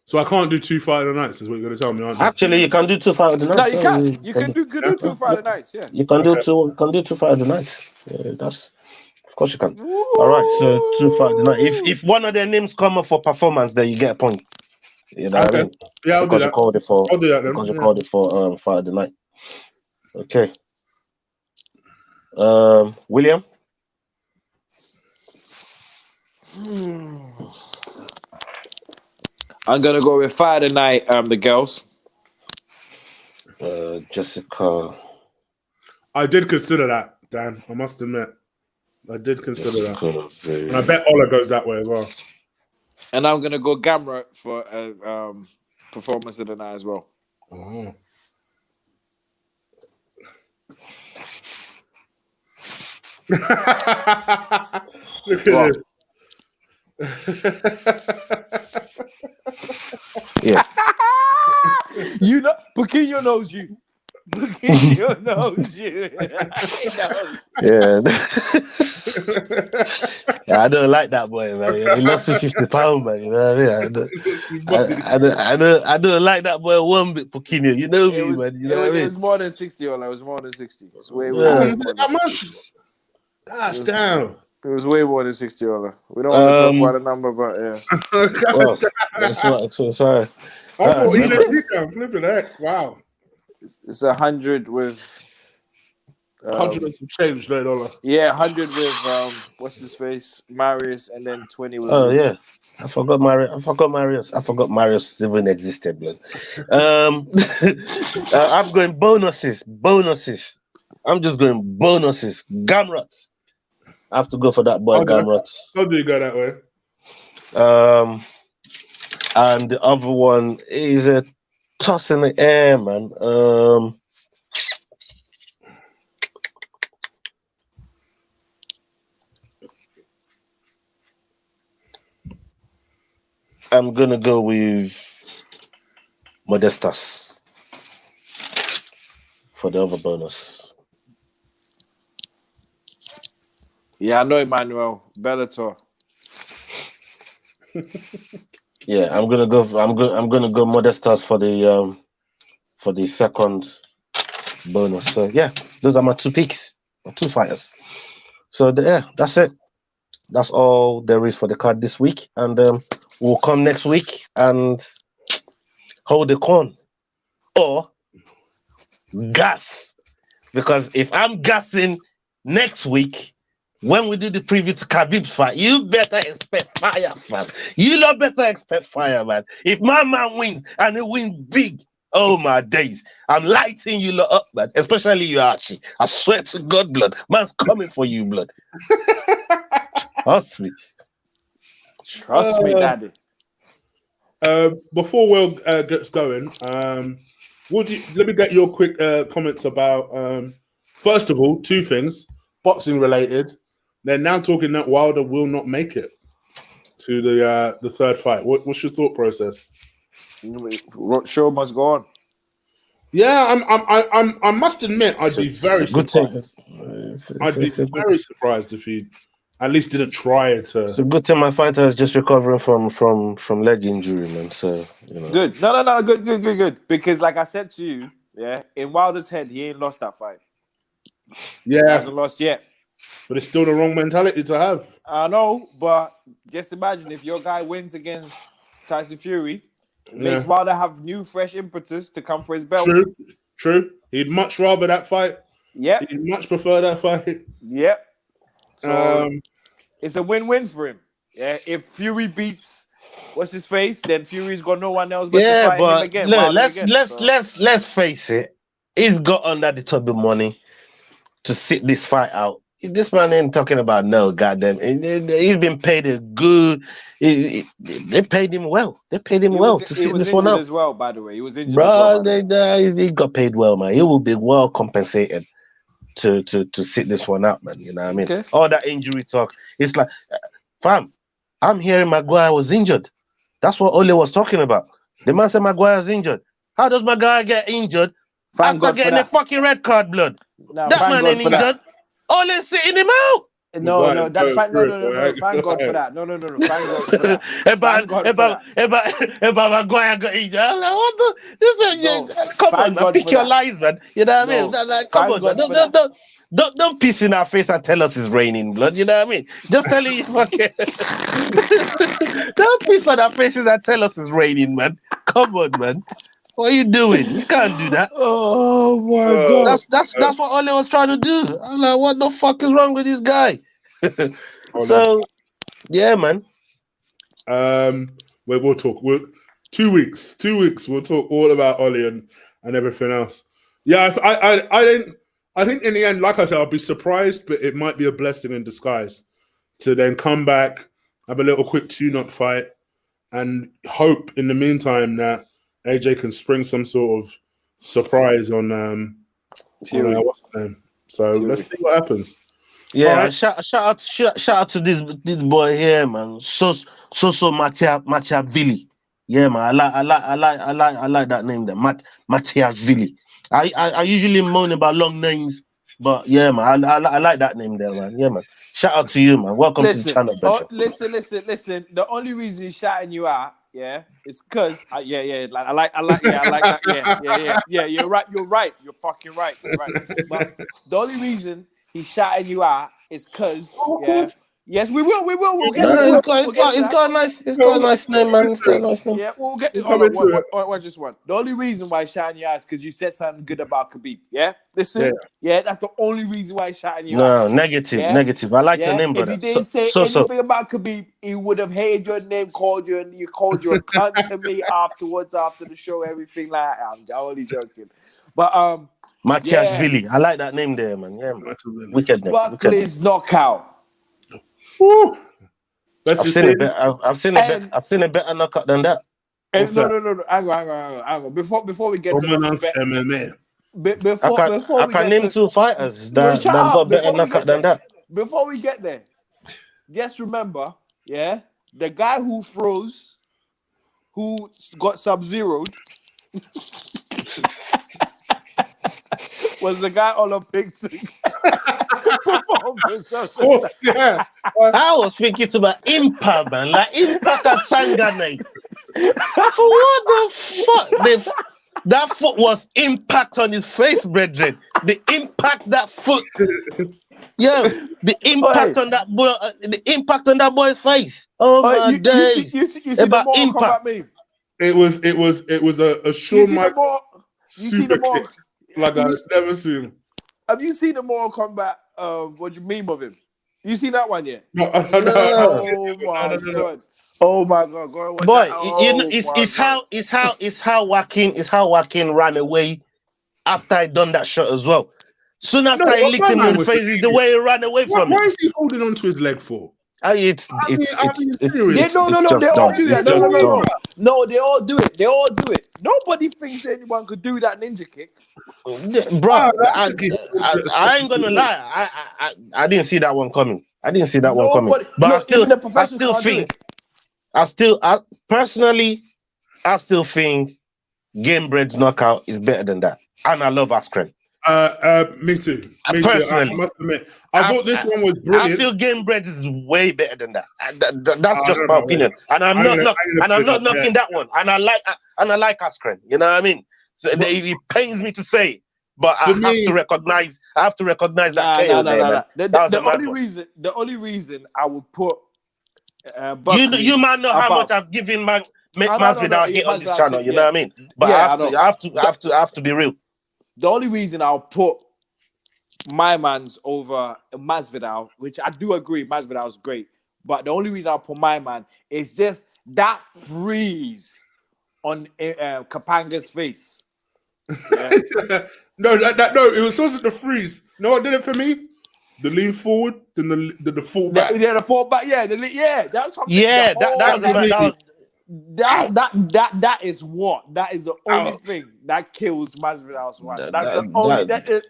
So I can't do 2 Friday nights, is what you're going to tell me, aren't you? Actually, you can do 2 Friday nights. No, you can. You can do 2 Friday nights, yeah. You can do two Friday nights. Yeah, of course you can. Ooh. All right, so 2 Friday nights. If one of their names come up for performance, then you get a point. You know what I mean? Yeah, I'll do that. I'll do that then. Because you called it for Friday night. Okay. William? I'm gonna go with Friday night. The girls. Jessica. I did consider that, Dan. I must admit, I did consider that, and I bet Ola goes that way as well. And I'm gonna go Gamrot for performance of the night as well. Oh. Look at Yeah. You know, Pequeno knows you. Pequeno knows you. He knows. Yeah. I don't like that boy, man. He lost me 50 pounds, man. You know what I mean? I don't like that boy one bit, Pequeno. You know me, man. You know what I mean? It was more than 60, all. It was more than 60. It was way Damn, more how than much? 60. Gosh, damn. It was way more than 60, all. We don't want to talk about the number, but yeah. Well, that's right. I thought you can flip it. Heck. Wow. It's 100 with 100 and some change, $1. yeah, 100 with what's his face, Marius, and then 20 with. Oh yeah, I forgot Marius. I forgot Marius even existed, blood. I'm going bonuses. I'm just going bonuses. Gamrots. I have to go for that boy, Gamrots. How do you go that way? And the other one is a toss in the air, man. I'm gonna go with Modestas for the other bonus. Yeah, I know Emmanuel Bellator. Yeah, I'm gonna go Modestas for the second bonus. So yeah, those are my two picks, my two fighters. So that's it. That's all there is for the card this week, and we'll come next week and hold the corn or gas. Because if I'm gassing next week, when we do the preview to Khabib's fight, you better expect fire, man. You lot better expect fire, man. If my man wins and he wins big, oh my days, I'm lighting you lot up, man. Especially you, Archie. I swear to God, blood. Man's coming for you, blood. Trust me. Trust me, Daddy. Before Will gets going, let me get your quick comments about, first of all, two things, boxing related. They're now talking that Wilder will not make it to the third fight. What's your thought process? Show must go on. Yeah, I must admit, I'd be very surprised. I'd be very surprised if he at least didn't try to. It's a good thing my fighter is just recovering from leg injury, man. So Good. No, good. Because like I said to you, yeah, in Wilder's head, he ain't lost that fight. Yeah, he hasn't lost yet. But it's still the wrong mentality to have. I know, but just imagine if your guy wins against Tyson Fury, it makes Wilder have new, fresh impetus to come for his belt. True. He'd much rather that fight. Yep. He'd much prefer that fight. Yep. So it's a win-win for him. Yeah. If Fury beats what's his face, then Fury's got no one else but to fight him again. Look, let's face it. He's got under the table money to sit this fight out. This man ain't talking about no goddamn. He's been paid a good. They paid him well. They paid him well to sit this one out. He was injured as well, by the way. He was injured as well. He got paid well, man. He will be well compensated to sit this one out, man. You know what I mean? Okay. All that injury talk. It's like, fam, I'm hearing Maguire was injured. That's what Ole was talking about. The man said Maguire's injured. How does Maguire get injured after getting a fucking red card, blood? No, that man ain't injured. Ole sitting him out. Thank God for that. No. Thank God for that. About Maguire got injured. I'm like, what the? Come on, man. Pick your lies, man. You know what I mean? Come on, man. Don't piss in our face and tell us it's raining, blood. You know what I mean? Just tell you fucking. Don't piss on our faces and tell us it's raining, man. Come on, man. What are you doing? You can't do that. Oh my God. That's what Ole was trying to do. I'm like, what the fuck is wrong with this guy? So, yeah, man. We'll talk. 2 weeks. 2 weeks. We'll talk all about Ole and everything else. Yeah, I think in the end, like I said, I'll be surprised, but it might be a blessing in disguise to then come back, have a little quick tune-up fight, and hope in the meantime that AJ can spring some sort of surprise on what's the name? So Let's see what happens. Yeah, Alright. and shout out to this boy here, man. Machiavelli. Yeah, man. I like that name there, Machiavelli. I usually moan about long names, but yeah, man. I like that name there, man. Yeah, man. Shout out to you, man. Welcome to the Listen, channel, Benjamin. listen. The only reason he's shouting you out, yeah, is because I like that. Yeah. You're right. You're fucking right. You're right. But the only reason he's shouting you out is because, Oh, of course. yes, we'll get No, to it's that. got, We'll it's get got, to it's that. got a nice, it's got a nice name, man. It's got a nice name. Yeah, we'll get. We'll Hold come on, into it. watch this one. The only reason why he's shouting you out is because you said something good about Khabib. Yeah, listen. Yeah. Yeah, that's the only reason why he's shouting you No, out. negative, Yeah? negative. I like your Yeah, name, if brother. he didn't say anything about Khabib, he would have hated your name, called you a cunt to me afterwards, after the show, everything like that. I'm only joking. But Machiavelli. I like that name there, man. Yeah, man. Machiavelli. Wicked name. Buckley's knockout. Woo. Let's I've just seen say a better. I've seen a better knockout than that. What's No. that? Hang on. Before we get to Dominance MMA. before I we can get name to 2 fighters no, that shut got up. better knockout than that. Before we get there, just remember, yeah, the guy who froze, who got sub-zeroed, was the guy on a pig performance. Of course, yeah. I was thinking about Impact, man. Like Impact at Sanganite. What the fuck? That foot was impact on his face, brethren. The impact that foot. Yeah, the impact on that boy. The impact on that boy's face. Oh my days! You see the Mortal impact. Kombat meme? It was a Shawn Michaels super kick like I've never seen. Have you seen the Mortal Kombat? What you meme of him? You seen that one yet? No. Oh my god! Go and watch boy, that. it's how Joaquin ran away after I done that shot as well. Soon after I licked him in the face, is the way he ran away from it. Why is he holding on to his leg for? No, they all do that. No, they all do it. Nobody thinks anyone could do that ninja kick. Bro, I ain't gonna lie. I didn't see that one coming. But I still think Gamebred's knockout is better than that. And I love Askren. Me too. Personally, I must admit, I thought this one was brilliant. I feel Gamebred is way better than that. That's just my opinion. And I'm not knocking that one. And I like Askren. You know what I mean? So it pains me to say, but I have to recognize that. The only reason I would put you might know how much I've given Masvidal hit on this channel. You know what I mean? But I have to be real. The only reason I'll put my man's over Masvidal, which I do agree, Masvidal's great, but the only reason I'll put my man is just that freeze on Kapanga's face. Yeah. No, it was supposed to the freeze. No, what did it for me? The lean forward, then the fall back. The fall back. That's something. That is what. That is the only thing that kills Masvidal's one. That is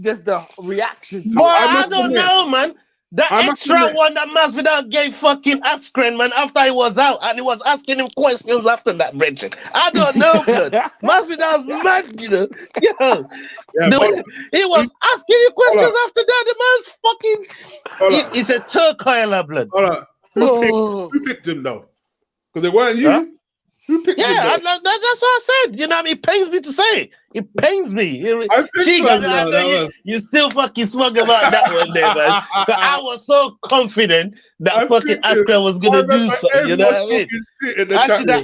just the reaction to it. I don't know, man. That extra one that Masvidal gave fucking Askren, man, after he was out, and he was asking him questions after that, Bridget. I don't know, blood. Masvidal's mad, you know. He was asking you questions after that. The man's fucking. It's a turquoise, blood. Who picked him though? Because it weren't you. Huh? Who picked him? Yeah, that's what I said. You know what I mean? It pains me to say. It pains me. You still fucking smug about that one there, man. But I was so confident that fucking Askren was gonna do something. You know what I mean?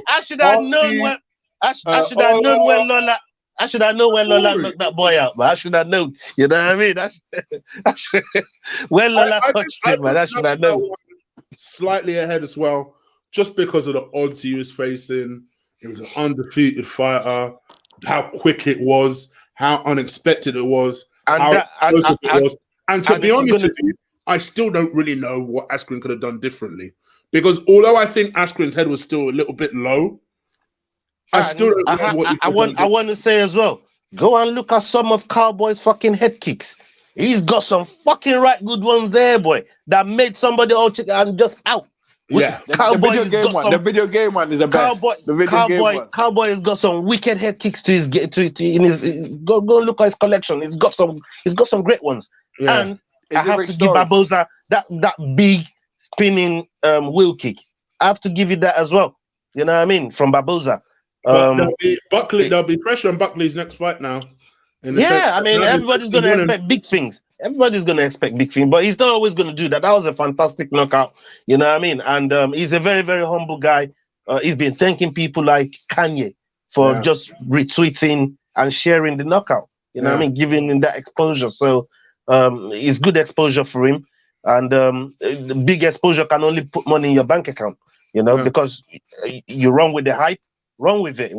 I should have known when. I should have known when Lola. I should have known when Lola knocked that boy out, man. I should have known. You know what I mean? When Lola touched him, man, I should have known. Slightly ahead as well, just because of the odds he was facing. He was an undefeated fighter. How quick it was, how unexpected it was, and to be honest with you, I still don't really know what Askren could have done differently. Because although I think Askren's head was still a little bit low, I still don't know what I want to say as well, go and look at some of Cowboy's fucking head kicks. He's got some fucking right good ones there, boy. That made somebody all chicken and just out. Yeah. The video game one is the best. Cowboy has got some wicked head kicks to his in his go look at his collection. He's got some great ones. Yeah. And I have to give Barboza that big spinning wheel kick. I have to give you that as well. You know what I mean? From Barboza. There'll be pressure on Buckley's next fight now. I mean, everybody's going to expect big things. Everybody's going to expect big things, but he's not always going to do that. That was a fantastic knockout. You know what I mean? And he's a very, very humble guy. He's been thanking people like Kanye for just retweeting and sharing the knockout. You know what I mean? Giving him that exposure. So it's good exposure for him. And the big exposure can only put money in your bank account, you know, because you run with the hype, run with it.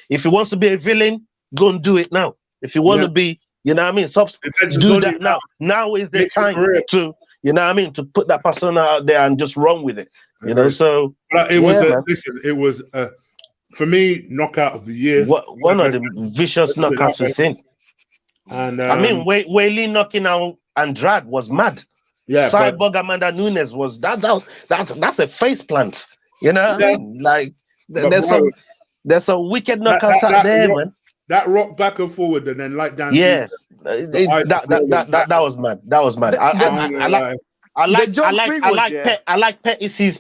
If he wants to be a villain, go and do it now. If you want to be, you know what I mean, do that now. Now is the time to, you know what I mean, to put that persona out there and just run with it. You know, so it was for me, knockout of the year. One of the vicious knockouts we've seen. And I mean, Weili knocking out Andrade was mad. Yeah, Cyborg Amanda Nunes was that's a face plant. You know what I mean? Like there's some wicked knockouts out there, man. That rock back and forward, and then like down. Yeah, that was mad. That was mad. I like Pettis'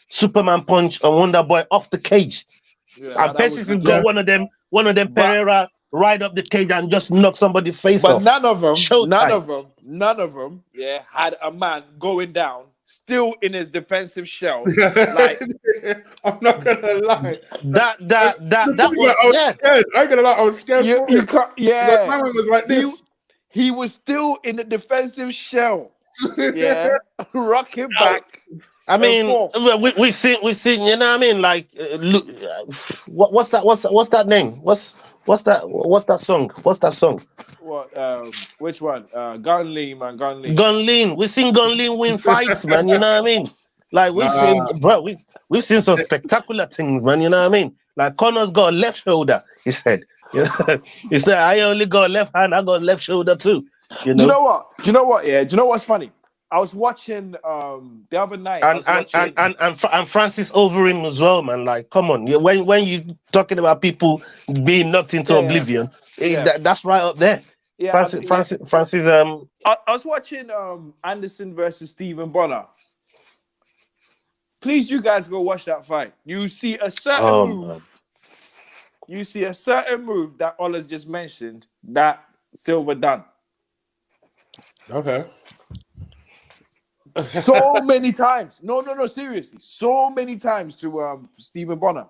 Superman punch on Wonder Boy off the cage. Yeah, and Pettis has got one of them Pereira right up the cage and just knock somebody's face off. But none of them, had a man going down still in his defensive shell. Like, I'm not gonna lie. That was, I was scared. I ain't gonna lie, I was scared. You can't, That man was like this. He was still in the defensive shell. Yeah, rocking back. I mean, we've seen, you know what I mean? Like, look, what's that name? What's that song? What? Which one? Gun Lean, man. Gun Lean. We've seen Gun Lean win fights, man. You know what I mean? Like we've seen some spectacular things, man. You know what I mean? Like Connor's got a left shoulder. He said, he said, I only got a left hand. I got a left shoulder too. You know? Do you know what? Yeah. Do you know what's funny? I was watching the other night, and Francis over him as well, man. Like, come on, when you talking about people being knocked into oblivion, that's right up there. Yeah, Francis. I was watching Anderson versus Stephen Bonner. Please, you guys go watch that fight. You see a certain move. Man. You see a certain move that Ola's just mentioned that Silva done. Okay. So many times. No, seriously. So many times to Stephen Bonner.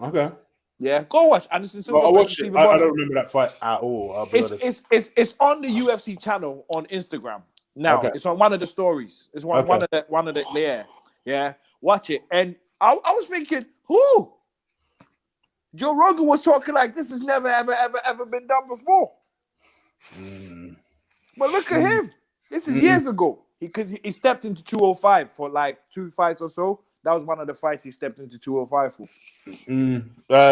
Okay. Yeah, go watch Anderson Silva. I watched it. I don't remember that fight at all. It's on the UFC channel on Instagram now. Okay. It's on one of the stories. It's one of the yeah. Watch it. And I was thinking, who? Joe Rogan was talking like this has never ever been done before. But look at him. This is years ago. Because he stepped into 205 for like 2 fights or so. That was one of the fights he stepped into 205 for.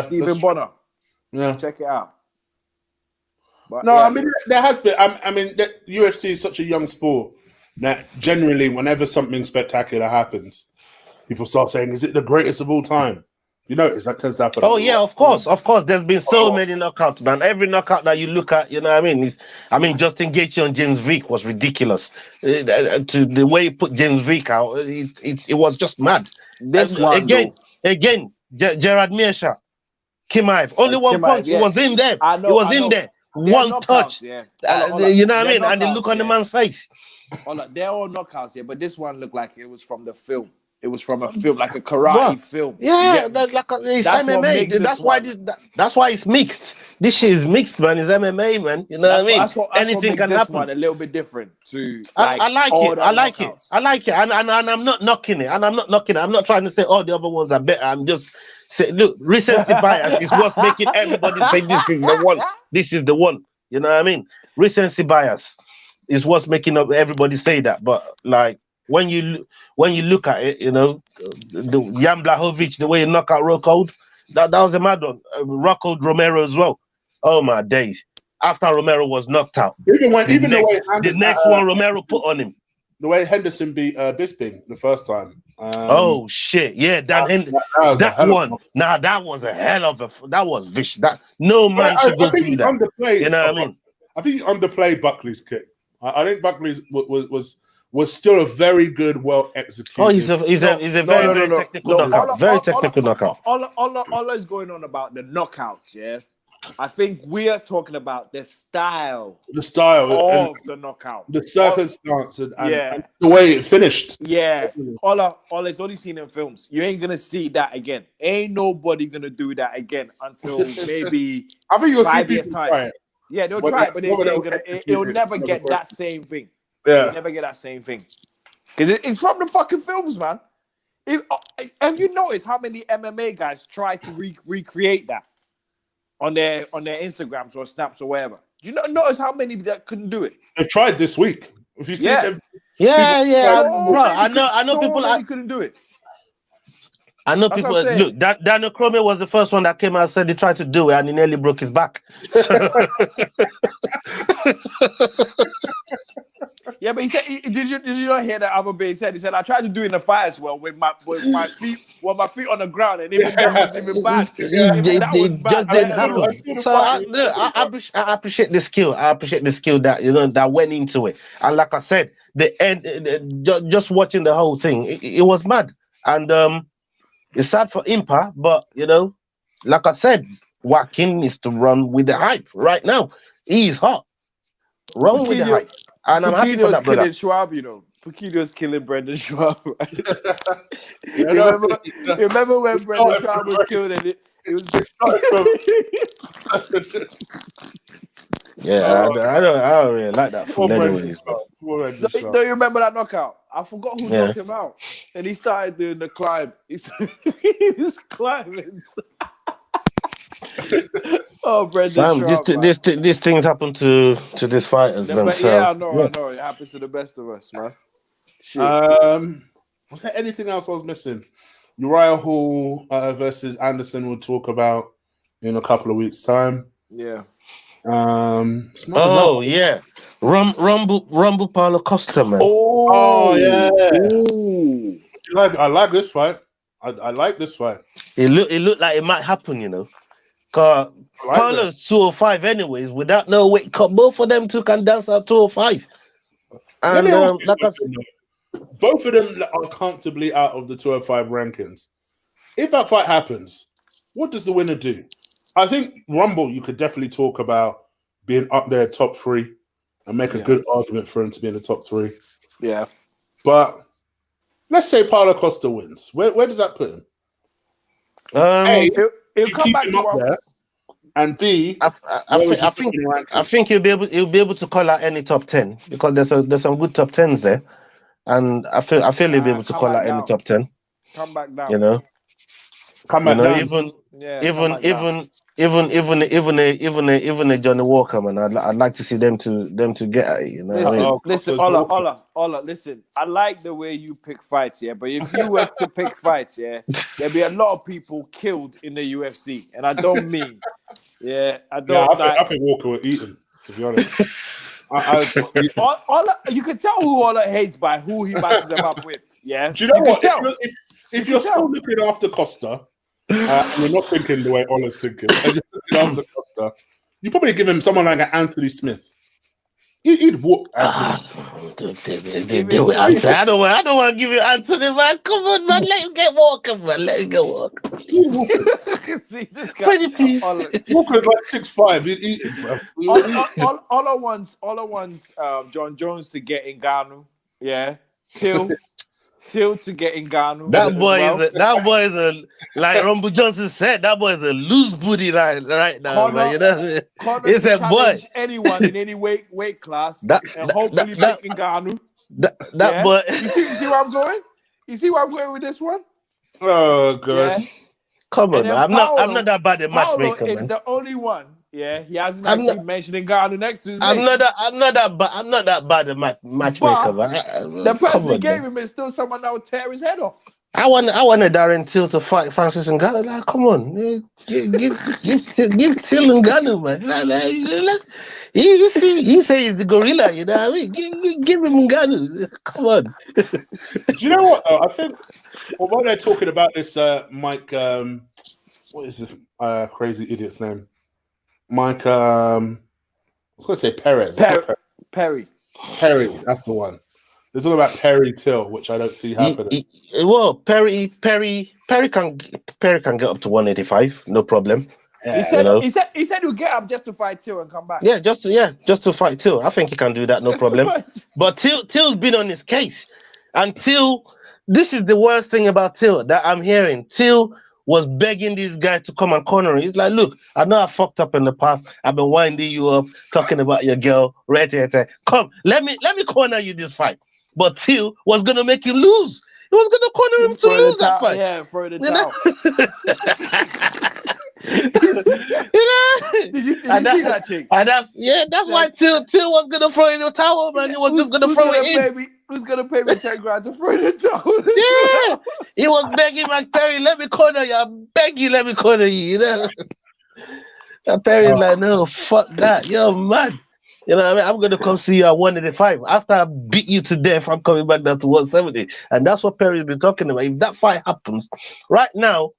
Stephen Bonner. Yeah. Check it out. But, I mean, there has been. I mean, the UFC is such a young sport that generally, whenever something spectacular happens, people start saying, "Is it the greatest of all time?" You notice that tends to happen. Oh yeah, of course. There's been so many knockouts, man. Every knockout that you look at, you know what I mean. Justin Gaethje on James Vick was ridiculous. To the way he put James Vick out, it was just mad. This one again, Gerard Meerschaert, Chimaev, only one punch. He was in there. He was in there. One touch. Yeah. You know what I mean? And the look on the man's face. They're all knockouts, but this one looked like it was from the film. It was from a film, like a karate film. Yeah, that's MMA. That's why it's mixed. This shit is mixed, man. It's MMA, man. You know what I mean? Anything can happen. One a little bit different to. I like it. And I'm not knocking it. I'm not trying to say all the other ones are better. I'm just saying, look, recency bias is what's making everybody say this is the one. This is the one. You know what I mean? Recency bias is what's making everybody say that. But like. When you look at it, you know, the Jan Blachowicz, the way he knocked out Rockhold, that was a mad one. Rockhold Romero as well. Oh my days! after Romero was knocked out. Even the way The Henderson, next one Romero put on him. the way Henderson beat Bisping the first time. Oh shit! Yeah, that one. Nah, that was a hell of a. That was vicious. That no man should go through that. You know what I mean? I think you underplayed Buckley's kick. I think Buckley's was still a very good, well executed. Oh, he's a very technical knockout. Very technical knockout. All is going on about the knockouts, yeah. I think we are talking about the style of the knockout, the circumstance, and the way it finished. Yeah, all is only seen in films. You ain't gonna see that again. Ain't nobody gonna do that again until maybe I think you'll 5 see years people time. try it. Yeah, they'll try it, but it'll never get that same thing. Yeah, you'll never get that same thing because it's from the fucking films, man. Have you noticed how many MMA guys try to recreate that on their Instagrams or snaps or whatever? Do you not notice how many that couldn't do it? They've tried this week. If you see them, I know people couldn't do it. I know people. Look, Daniel Cormier was the first one that came out and said he tried to do it and he nearly broke his back. Yeah, but he said, did you not hear that other bit? He said, I tried to do it in the fight as well with my feet on the ground, and even that was even bad. That was bad. Just didn't happen. So I appreciate the skill. I appreciate the skill that that went into it. And like I said, the end, just watching the whole thing, it was mad. And it's sad for Impa, but like I said, Joaquin needs to run with the hype right now. He's hot. Run with the hype. And I'm happy for that, brother. Killing Schwab, Pacquiao's killing Brendan Schwab. Remember when Brendan Schwab was killed and it was just Yeah, I don't really like that fool anyways. Don't you remember that knockout? I forgot who knocked him out. And he started doing the climb. He was climbing. Oh, Brendan Schwab, these things happen to these fighters. Yeah, I know. It happens to the best of us, man. Shit. Was there anything else I was missing? Uriah Hall versus Anderson we'll talk about in a couple of weeks' time. Yeah. Yeah. Rumble Paulo Costa, man. Oh yeah. Ooh. I like this fight. I like this fight. It looked like it might happen, Cause Paulo's 205 anyways, without no weight cut. Both of them two can dance at 205. And both of them are comfortably out of the 205 rankings. If that fight happens, what does the winner do? I think Rumble, you could definitely talk about being up there top 3 and make a good argument for him to be in the top 3. Yeah. But let's say Paulo Costa wins. Where does that put him? He'll come back him up there, and B, I think he'll be able to call out any top 10 because there's some good top 10s there, and I feel he'll be able to call out any top 10. Come back down. Come back down. Even a Johnny Walker, man. I'd like to see them to get at it. Listen, Ola, listen. I like the way you pick fights, but if you were to pick fights, there'd be a lot of people killed in the UFC, and I don't mean, I think Walker would eat him, to be honest. You can tell who Ola hates by who he matches them up with. Yeah, do you know what? If you're still looking after Costa. You're not thinking the way Ola's thinking. And you're looking after Costa. You probably give him someone like an Anthony Smith. He'd walk. I don't want to give you Anthony, man. Come on, man. Let him get Walker, man. Let him get Walker. See this guy. Pretty please. Walker's like 6'5". He'd eat him, bro. Ola wants John Jones to get Ngannou. Yeah. Till to get Ngannou. That boy is a like Rumble Johnson said. That boy is a loose booty right now, man. It's a boy. Anyone in any weight class, and hopefully make Ngannou. That boy. You see where I'm going? You see where I'm going with this one? Oh gosh. Yeah. Come on, man. I'm not that bad at matchmaker. Paulo is the only one. Yeah, he hasn't actually mentioned Ngannou next to his name. I'm not that bad at matchmaker, man. The person who gave him is still someone that would tear his head off. I want Darren Till to fight Francis Ngannou. Like, come on, give Till Ngannou, man. You say he's the gorilla, you know what I mean? Give him Ngannou. Come on. Do you know what? Though? I think although they're talking about this, Mike. What is this crazy idiot's name? Mike. I was going to say Perez. Perry. That's the one. They're talking about Perry Till, which I don't see happening. Well, Perry can get up to 185, no problem. Yeah, he said he'll get up just to fight Till and come back. Yeah, just to fight Till. I think he can do that, no problem. But Till's been on his case, and Till. This is the worst thing about Till that I'm hearing. Till was begging this guy to come and corner him. He's like, look, I know I fucked up in the past. I've been winding you up, talking about your girl. Come, let me corner you this fight. But Till was gonna make him lose. He was gonna corner him to lose that fight. Yeah, throw the towel. Did you see that chick? That's why Till was gonna throw in the towel, man. He was just gonna throw it in. Who's gonna pay me 10 grand to throw in the towel? Yeah, he was begging Perry, let me corner you. I beg you, let me corner you. You know, and Perry's like, no, fuck that. You're mad. You know what I mean? I'm going to come see you at 185. After I beat you to death, I'm coming back down to 170. And that's what Perry's been talking about. If that fight happens, right now...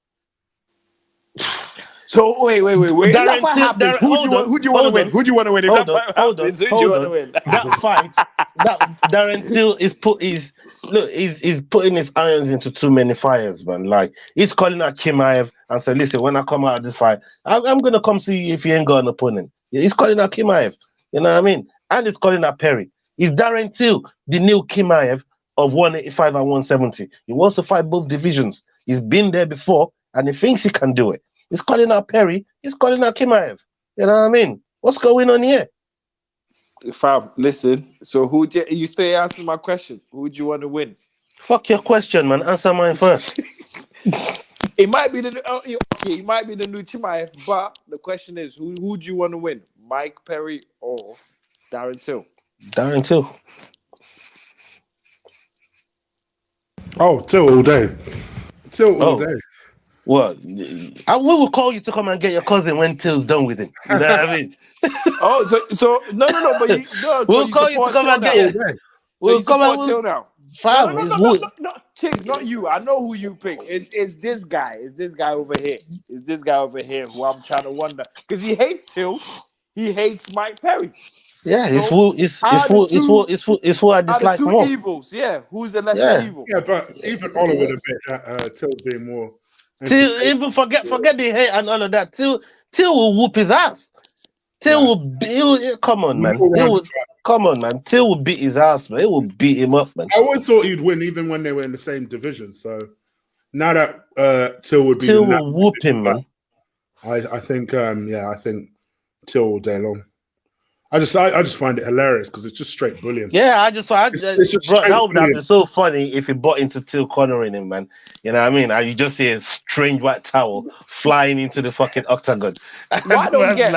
So, wait. If that fight happens, who do you want to win? Who do you want to win? If that fight happens, who do you want to win? That fight, Darren Till is he's putting his irons into too many fires, man. Like, he's calling out Chimaev and saying, listen, when I come out of this fight, I'm going to come see you if you ain't got an opponent. He's calling out Chimaev. You know what I mean? And he's calling out Perry. Is Darren Till the new Chimaev of 185 and 170? He wants to fight both divisions. He's been there before, and he thinks he can do it. He's calling out Perry. He's calling out Chimaev. You know what I mean? What's going on here? Fam, listen. So you stay answering my question. Who would you want to win? Fuck your question, man. Answer mine first. It might be the new Chimaev, but the question is, who do you want to win? Mike Perry or Darren Till? Darren Till. Oh, Till all day. Till all day. What? We will call you to come and get your cousin when Till's done with it. You know what I mean? So no, but we'll call you to come and get you. We'll come and Till now. No, Chick, not you. I know who you pick. It's this guy. It's this guy over here. It's this guy over here who I'm trying to wonder. Because he hates Till. He hates Mike Perry. Yeah, it's who I dislike more. Two evils, yeah. Who's the lesser evil? Yeah, but even Oliver would admit Till's being more. Till, even forget the hate and all of that. Till will whoop his ass. Till will come on, man. Till will beat his ass, man. It will beat him up, man. I always thought he'd win even when they were in the same division. So now that Till would be, Till will whoop him, man. I think Till all day long. I just find it hilarious because it's just straight bullying. Yeah, that would have been so funny if he bought into Till cornering him, man. You know what I mean? And you just see a strange white towel flying into the fucking octagon. Why don't get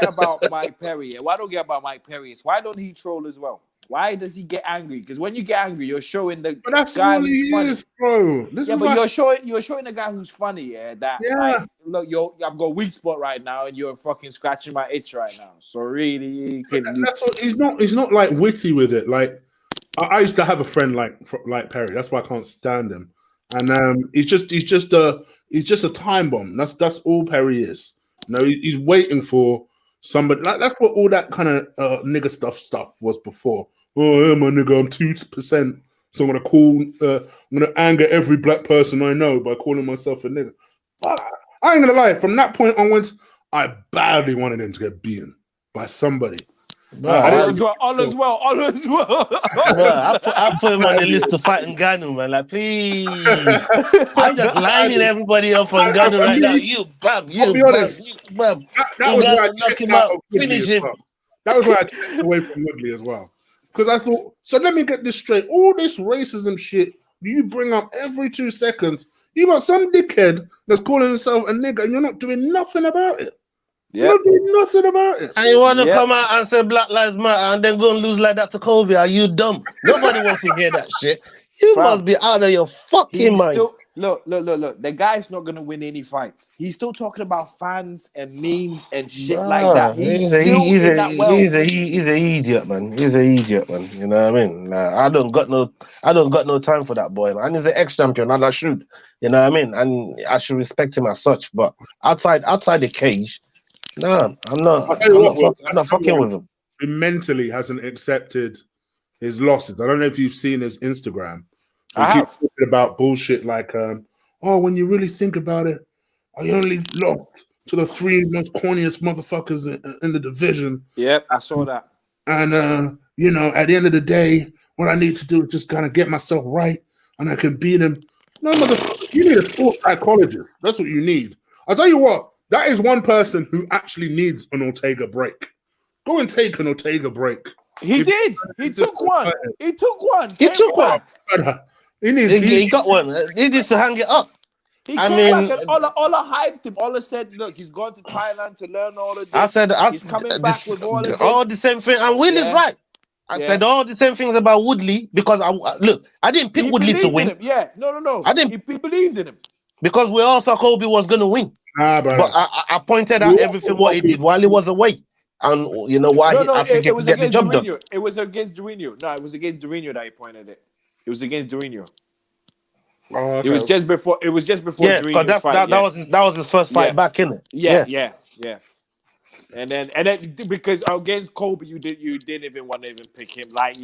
about Mike Perry? Why don't get about Mike Perry? Why don't he troll as well? Why does he get angry? Because when you get angry, you're showing the guy who's funny, bro. You're showing the guy who's funny. Like, look, I've got a weak spot right now, and you're fucking scratching my itch right now. So really, he's not like witty with it. Like I used to have a friend like Perry. That's why I can't stand him. And he's just a time bomb. That's all Perry is. No, he's waiting for somebody. Like, that's what all that kind of nigger stuff was before. Oh, yeah, my nigga, I'm 2%. So I'm gonna anger every black person I know by calling myself a nigga. I ain't gonna lie. From that point onwards, I badly wanted him to get beaten by somebody. All as well. I put him on the list to fight Ngannou, man. Like, please. I'm just lining everybody up on Ngannou right now. You bam. That was why I knock him out. Finish him. That was why I checked away from Woodley as well. Because I thought, so let me get this straight. All this racism shit you bring up every 2 seconds, you got some dickhead that's calling himself a nigger and you're not doing nothing about it. Yep. You're not doing nothing about it. And you want to come out and say Black Lives Matter and then go and lose like that to Kobe? Are you dumb? Nobody wants to hear that shit. You must be out of your fucking mind. Still, look. The guy's not gonna win any fights. He's still talking about fans and memes and shit like that. He's an idiot, man. He's an idiot, man. You know what I mean? I don't got no time for that boy, man. He's an ex-champion, and I should. You know what I mean? And I should respect him as such. But outside the cage, nah, I'm not fucking with him. He mentally hasn't accepted his losses. I don't know if you've seen his Instagram. He keeps talking about bullshit like, when you really think about it, I only lost to the 3 most corniest motherfuckers in the division. Yep, I saw that. And, at the end of the day, what I need to do is just kind of get myself right, and I can beat him. No, motherfucker, you need a sports psychologist. That's what you need. I'll tell you what, that is one person who actually needs an Ortega break. Go and take an Ortega break. He did. He took one. He took one. He took one. He got one. He needs to hang it up. He came back and Ola hyped him. Ola said, look, he's gone to Thailand to learn all of this. He's coming back with all of this. All the same thing. And Will is right. I said all the same things about Woodley because I didn't pick Woodley to win. Yeah, no. I didn't. He believed in him because we all thought Kobe was going to win. But I pointed out everything what he did while he was away, and you know why I think he could get the job done. It was against Durinho. No, it was against Durinho that he pointed it. It was against Durinho. Oh, okay. It was just before. It was just before. Yeah, because that was his first fight back, innit? Yeah. And then because against Kobe, you didn't even want to even pick him. Like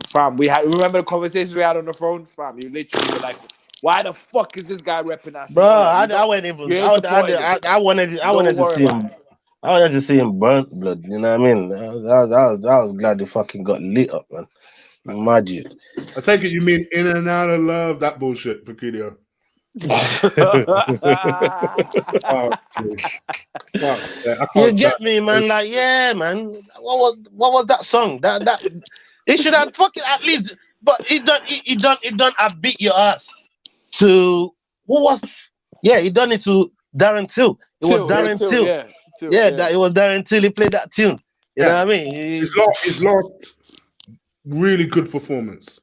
fam. Remember the conversations we had on the phone, fam. You literally were like, why the fuck is this guy repping us? Bro, I went even. I wanted to see him. I wanted to see him burnt blood. You know what I mean? I was glad he fucking got lit up, man. Imagine. I take it you mean in and out of love, that bullshit, Paquito. You get me, man? Like, yeah, man. What was that song? That he should have fucking at least. But he done. I beat your ass. To what was? Yeah, he done it to Darren Till. It was Darren Till. It was Darren Till. He played that tune. You know what I mean? He's lost. Really good performance.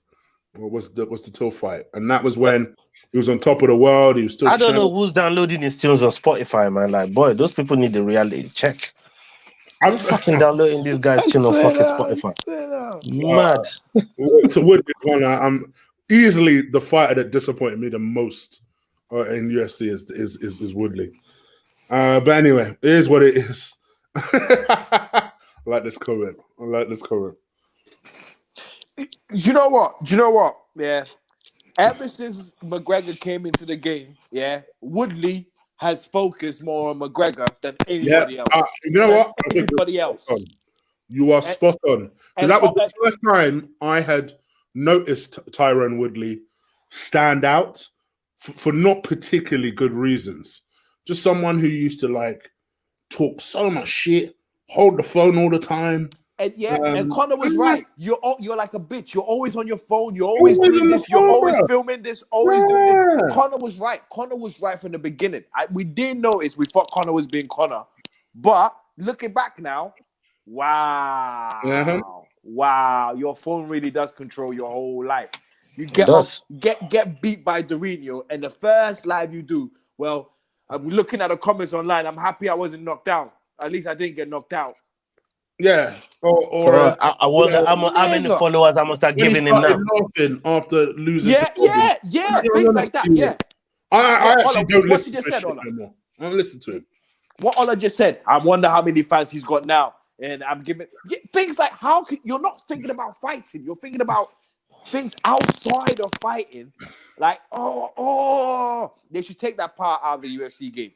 What was the Till fight? And that was when he was on top of the world. He was still. I don't know who's downloading his tunes on Spotify, man. Like, boy, those people need the reality check. I'm fucking downloading this guy's tune on fucking Spotify. Mad. To Wood is one. I'm easily the fighter that disappointed me the most in UFC is Woodley. But anyway, it is what it is. I like this comment. You know what? Yeah. Ever since McGregor came into the game, Woodley has focused more on McGregor than anybody else. You know what? Anybody else. You are spot on. Because that was the first time I had noticed Tyrone Woodley stand out for not particularly good reasons. Just someone who used to talk so much shit, hold the phone all the time. And and Connor was right. You're like a bitch. You're always on your phone. You're always doing this. You're always filming this. Always doing this. Connor was right. Connor was right from the beginning. We didn't notice. We thought Connor was being Connor, but looking back now, wow, your phone really does control your whole life. You get beat by Durinho, and the first live you do, well, I'm looking at the comments online. I'm happy I wasn't knocked out. At least I didn't get knocked out. Yeah, I wonder how many followers I must have given him now. After losing, things like that. Yeah, I actually don't what listen you just to said, Ola. Anymore. I don't listen to him. What Ola just said. I wonder how many fans he's got now, and I'm giving things like you're not thinking about fighting. You're thinking about things outside of fighting. Like they should take that part out of the UFC game.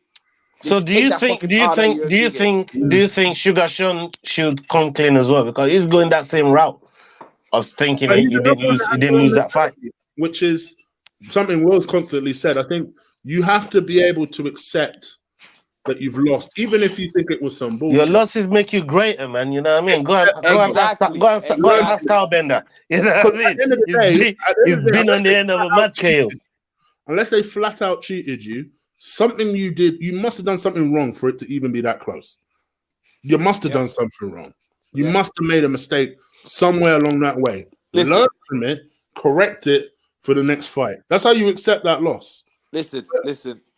So do you think Sugar Sean should come clean as well, because he's going that same route of thinking he didn't lose that fight, which is something Will's constantly said. I think you have to be able to accept that you've lost, even if you think it was some bullshit. Your losses make you greater, man. You know what I mean? Go and ask Stylebender. You know what I mean? At the end of the day, he's been on the end of a mad KO. Unless they flat out cheated you. Something you did, you must have done something wrong for it to even be that close. You must have done something wrong. You must have made a mistake somewhere along that way. Learn from it, correct it for the next fight. That's how you accept that loss. Listen.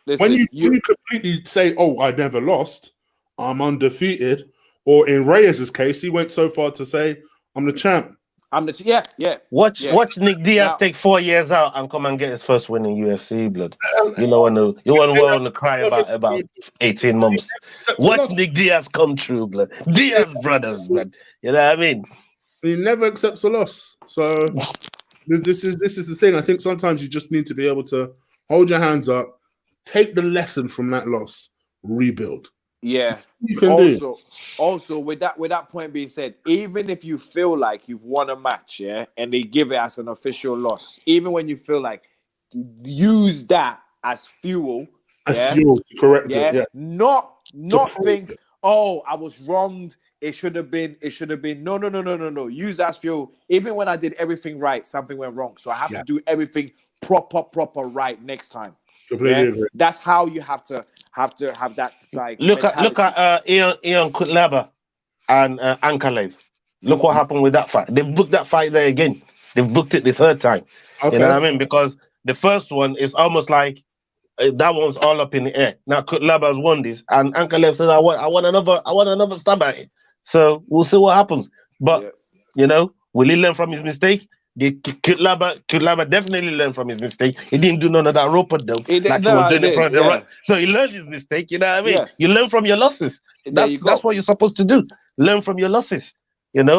When you completely say, "Oh, I never lost, I'm undefeated," or in Reyes's case, he went so far to say, "I'm the champ." Yeah. Watch Nick Diaz take 4 years out and come and get his first win in UFC, blood. You want to cry about 18 months. Watch Nick Diaz come through, blood. Diaz brothers, man. You know what I mean? He never accepts a loss. So this is the thing. I think sometimes you just need to be able to hold your hands up, take the lesson from that loss, rebuild. Yeah. You can Also, with that point being said, even if you feel like you've won a match, and they give it as an official loss, even when you feel like, use that as fuel. Fuel to correct it. Yeah. Not think, oh, I was wronged. It should have been. No. Use that as fuel. Even when I did everything right, something went wrong. So I have to do everything proper right next time. Completely agree. That's how you have to have that like. Look at Ian Kutlaba and Ankalev. Look what happened with that fight. They've booked that fight there again. They've booked it the third time. Okay. You know what I mean? Because the first one is almost like that one's all up in the air. Now Kutlaba has won this, and Ankalev says, "I want another stab at it." So we'll see what happens. But will he learn from his mistake? Kutlaba definitely learned from his mistake. He didn't do none of that rope though. He was doing it from the right. So he learned his mistake. You know what I mean? Yeah. You learn from your losses. That's what you're supposed to do. Learn from your losses. And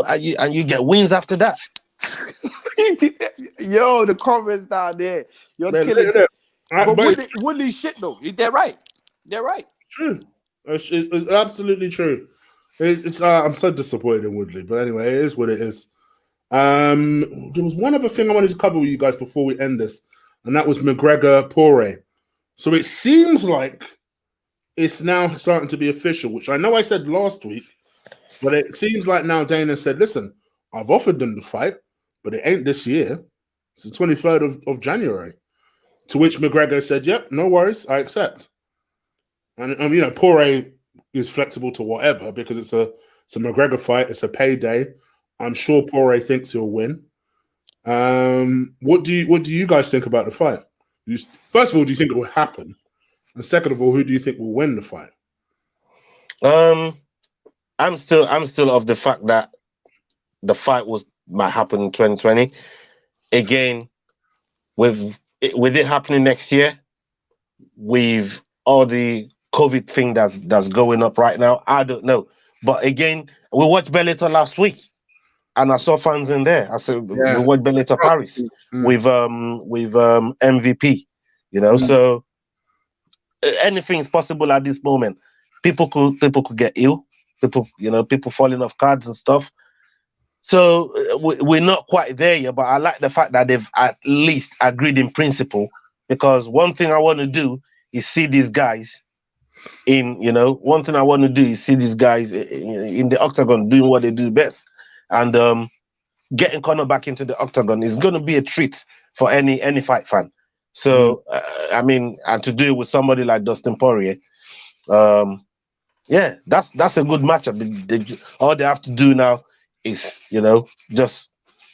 you get wins after that. Yo, the comments down there. You're killing it. But Woodley shit though. They're right. They're right. True. It's absolutely true. I'm so disappointed in Woodley, but anyway, it is what it is. There was one other thing I wanted to cover with you guys before we end this, and that was McGregor-Poirier. So it seems like it's now starting to be official, which I know I said last week, but it seems like now Dana said, listen, I've offered them the fight, but it ain't this year. It's the 23rd of January. To which McGregor said, yep, no worries, I accept. And Poirier is flexible to whatever because it's a McGregor fight, it's a payday. I'm sure Poirier thinks he'll win. What do you guys think about the fight? First of all, do you think it will happen? And second of all, who do you think will win the fight? I'm still of the fact that the fight might happen in 2020. Again, with it happening next year, with all the COVID thing that's going up right now, I don't know. But again, we watched Bellator last week. And I saw fans in there. I said, we watched Bellator Paris with MVP, So anything's possible at this moment. People could get ill. People falling off cards and stuff. So we're not quite there yet. But I like the fact that they've at least agreed in principle. Because one thing I want to do is see these guys in the octagon doing what they do best. And getting Conor back into the octagon is going to be a treat for any fight fan. So, and to do it with somebody like Dustin Poirier, that's a good matchup. All they have to do now is,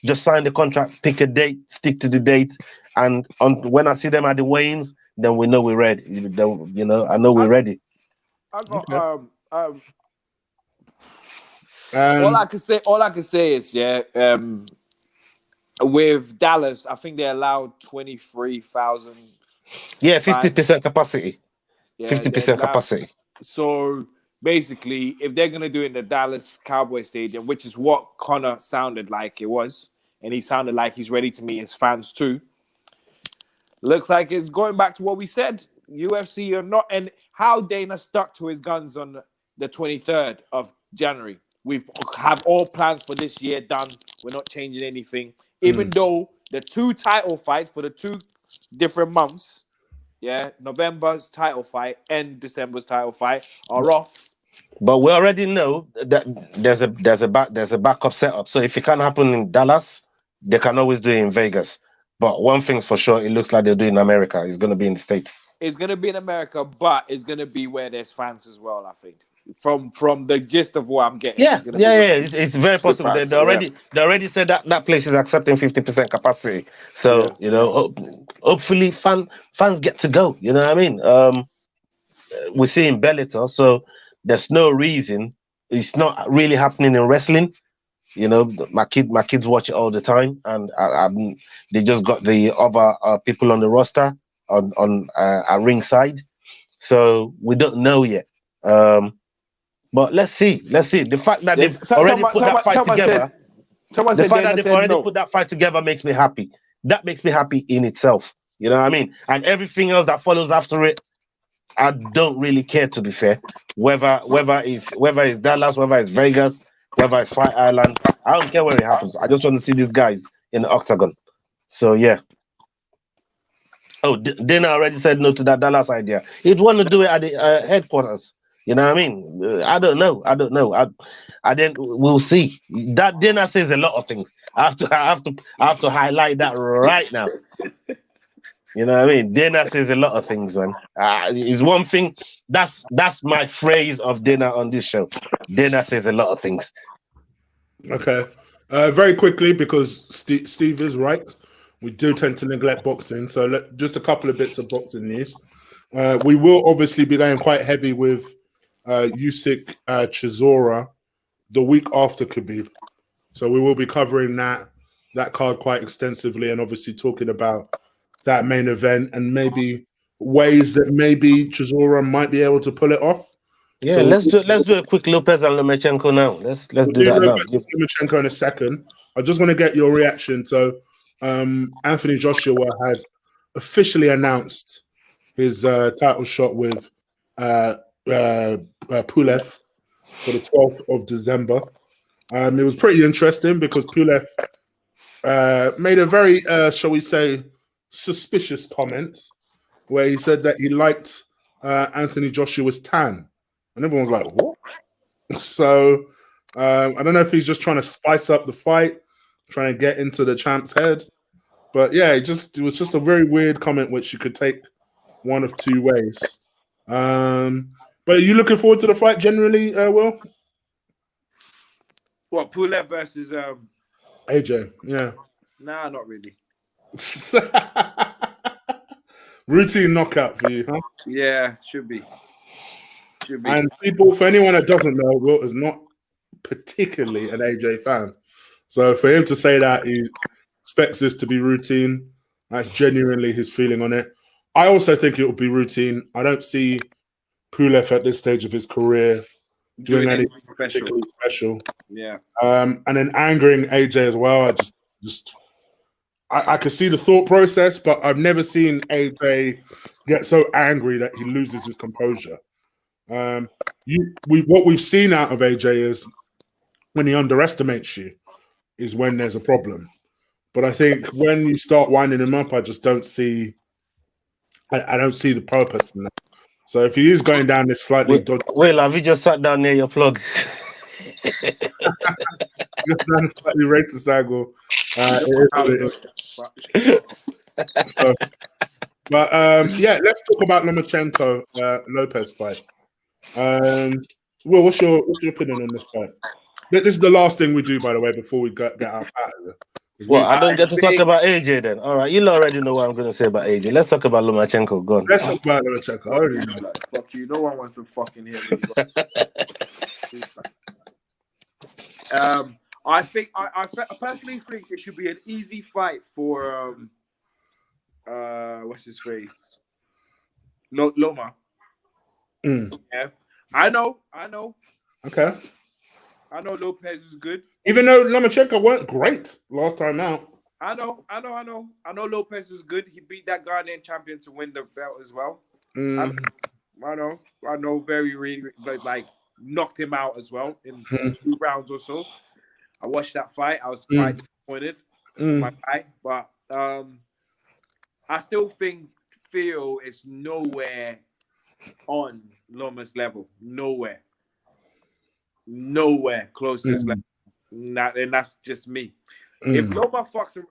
just sign the contract, pick a date, stick to the date, and when I see them at the weigh-ins, then we know we're ready. I know we're ready. I got all I can say is with Dallas, I think they allowed 23,000. Yeah, 50% capacity. 50% capacity. So basically, if they're gonna do it in the Dallas Cowboy Stadium, which is what Conor sounded like it was, and he sounded like he's ready to meet his fans too. Looks like it's going back to what we said. UFC or not, and how Dana stuck to his guns on the 23rd of January. We have all plans for this year done. We're not changing anything. Even though the two title fights for the 2 different months, November's title fight and December's title fight are off. But we already know that there's a backup setup. So if it can't happen in Dallas, they can always do it in Vegas. But one thing's for sure, it looks like they're doing in America. It's going to be in the States. It's going to be in America, but it's going to be where there's fans as well, I think. From the gist of what I'm getting. Yeah. It's very possible. Facts, They already said that place is accepting 50% capacity. So hopefully fans get to go. You know what I mean? We're seeing Bellator, so there's no reason. It's not really happening in wrestling. You know, my kids watch it all the time, and they just got the other people on the roster on ringside, so we don't know yet. But let's see. The fact that they've already put that fight together, the fact that they've already put that fight together makes me happy. That makes me happy in itself. You know what I mean? And everything else that follows after it, I don't really care, to be fair. Whether it's Dallas, whether it's Vegas, whether it's Fight Island, I don't care where it happens. I just want to see these guys in the octagon. So yeah. Oh, Dana already said no to that Dallas idea. He'd want to do it at the headquarters. You know what I mean? I don't know. I didn't. We'll see. That Dana says a lot of things. I have to highlight that right now. You know what I mean? Dana says a lot of things, man. It's one thing. That's my phrase of Dana on this show. Dana says a lot of things. Okay. Very quickly, because Steve is right. We do tend to neglect boxing. So just a couple of bits of boxing news. We will obviously be going quite heavy with Usyk Chisora the week after Khabib. So we will be covering that card quite extensively, and obviously talking about that main event and maybe ways that maybe Chisora might be able to pull it off. Yeah, so let's do a quick Lopez and Lomachenko now. Let's do that now. Lomachenko in a second. I just want to get your reaction. So Anthony Joshua has officially announced his title shot with Pulev for the 12th of December. It was pretty interesting because Pulev made a very, shall we say, suspicious comment where he said that he liked Anthony Joshua's tan. And everyone's like, what? So I don't know if he's just trying to spice up the fight, trying to get into the champ's head. But yeah, it was just a very weird comment which you could take one of two ways. But are you looking forward to the fight generally, Will? What, Pulev versus AJ? Yeah. Nah, not really. Routine knockout for you, huh? Yeah, should be. And people, for anyone that doesn't know, Will is not particularly an AJ fan. So for him to say that he expects this to be routine, that's genuinely his feeling on it. I also think it will be routine. I don't see Pulev at this stage of his career doing anything particularly special. Yeah. And then angering AJ as well. I could see the thought process, but I've never seen AJ get so angry that he loses his composure. What we've seen out of AJ is when he underestimates you is when there's a problem. But I think when you start winding him up, I just don't see. I don't see the purpose in that. So if he is going down this slightly dodgy, well, have you just sat down near your plug? down a slightly racist angle. Yeah, let's talk about Lomachenko Lopez fight. Will, what's your opinion on this fight? This is the last thing we do, by the way, before we get out of here. Well, I don't get to talk about AJ then. All right, you already know what I'm going to say about AJ. Let's talk about Lomachenko. Go on. Let's talk about Lomachenko. I already know. Like, fuck you. No one wants to fucking hear me. I personally think it should be an easy fight for what's his face? Loma. Yeah, I know. Okay. I know Lopez is good. Even though Lomachenko weren't great last time out. I know Lopez is good. He beat that Ghanaian champion to win the belt as well. I know very, really, like, knocked him out as well in 2 rounds or so. I watched that fight. I was quite disappointed in my guy. But I still feel it's nowhere on Loma's level. Nowhere close to his level. And that's just me. If Loma fucks him,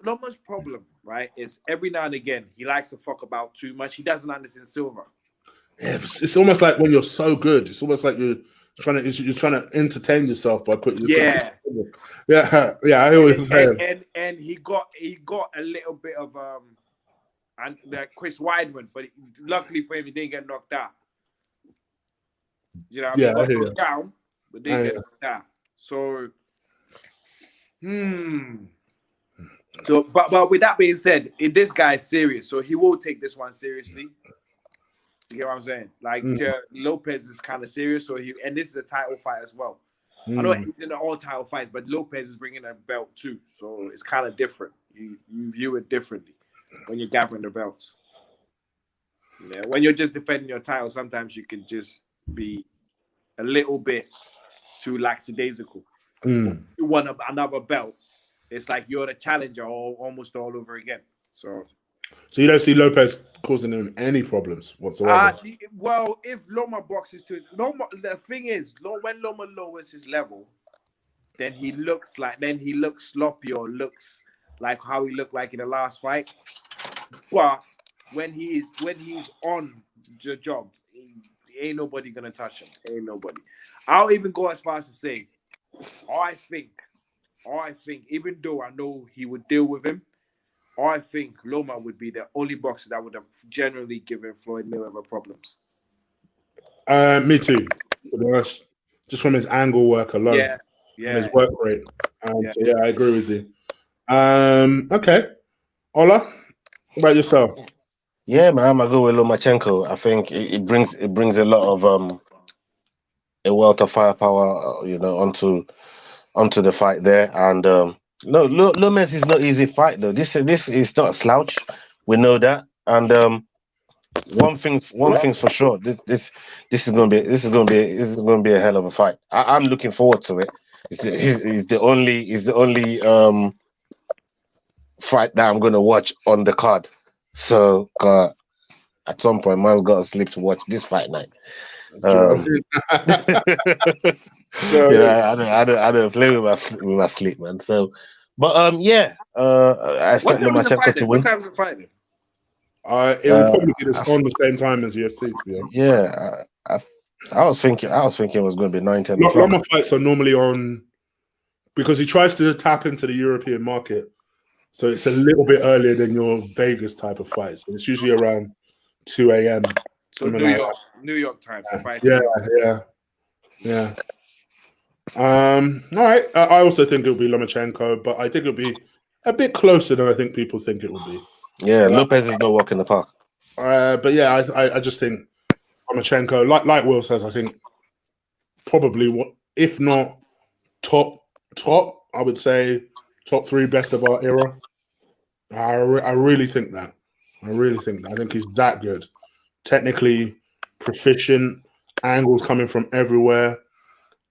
Loma's problem, right, is every now and again he likes to fuck about too much. He doesn't understand silver. Yeah, it's almost like when you're so good, it's almost like you're trying to entertain yourself by putting your yeah. I always say and he got a little bit of and Chris Weidman, but luckily for him, he didn't get knocked out. You know, yeah, he got knocked down, but didn't get knocked out. So, So, but with that being said, this guy's serious, so he will take this one seriously. You get what I'm saying? Like Lopez is kind of serious, so and this is a title fight as well. I know he's in all title fights, but Lopez is bringing a belt too, so it's kind of different. You view it differently when you're gathering the belts. Yeah, when you're just defending your title, sometimes you can just be a little bit too lackadaisical. You want another belt. It's like you're the challenger almost all over again. So you don't see Lopez causing him any problems whatsoever? Well, if Loma boxes to the thing is, when Loma lowers his level, then he looks sloppy or looks like how he looked like in the last fight. But when he's on the job, ain't nobody gonna touch him. Ain't nobody. I'll even go as far as to say, I think, even though I know he would deal with him, I think Loma would be the only boxer that would have generally given Floyd Mayweather problems. Me too. Just from his angle work alone, and his work rate. So I agree with you. Okay, Ola, what about yourself? Yeah, man, I go with Lomachenko. I think it brings a lot of a wealth of firepower, onto the fight there. And no, Lomez is not easy fight though. This is not a slouch. We know that. And one thing's for sure. This is gonna be a hell of a fight. I'm looking forward to it. It's the only fight that I'm gonna watch on the card. So at some point, man's got to sleep to watch this fight night. I don't play with my sleep, man. So, but I expect Lomachenko to win. What time is the fight then? It will probably be on the same time as UFC, to be honest. Yeah, I was thinking it was going to be 9-10 o'clock. Loma fights are normally on because he tries to tap into the European market, so it's a little bit earlier than your Vegas type of fights. So it's usually around 2 a.m. So New York time. Yeah. All right. I also think it'll be Lomachenko, but I think it'll be a bit closer than I think people think it will be. Yeah, Lopez is no walk in the park. But yeah, I just think Lomachenko, like Will says, I think probably if not top, I would say top 3 best of our era. I really think that. I think he's that good. Technically proficient, angles coming from everywhere,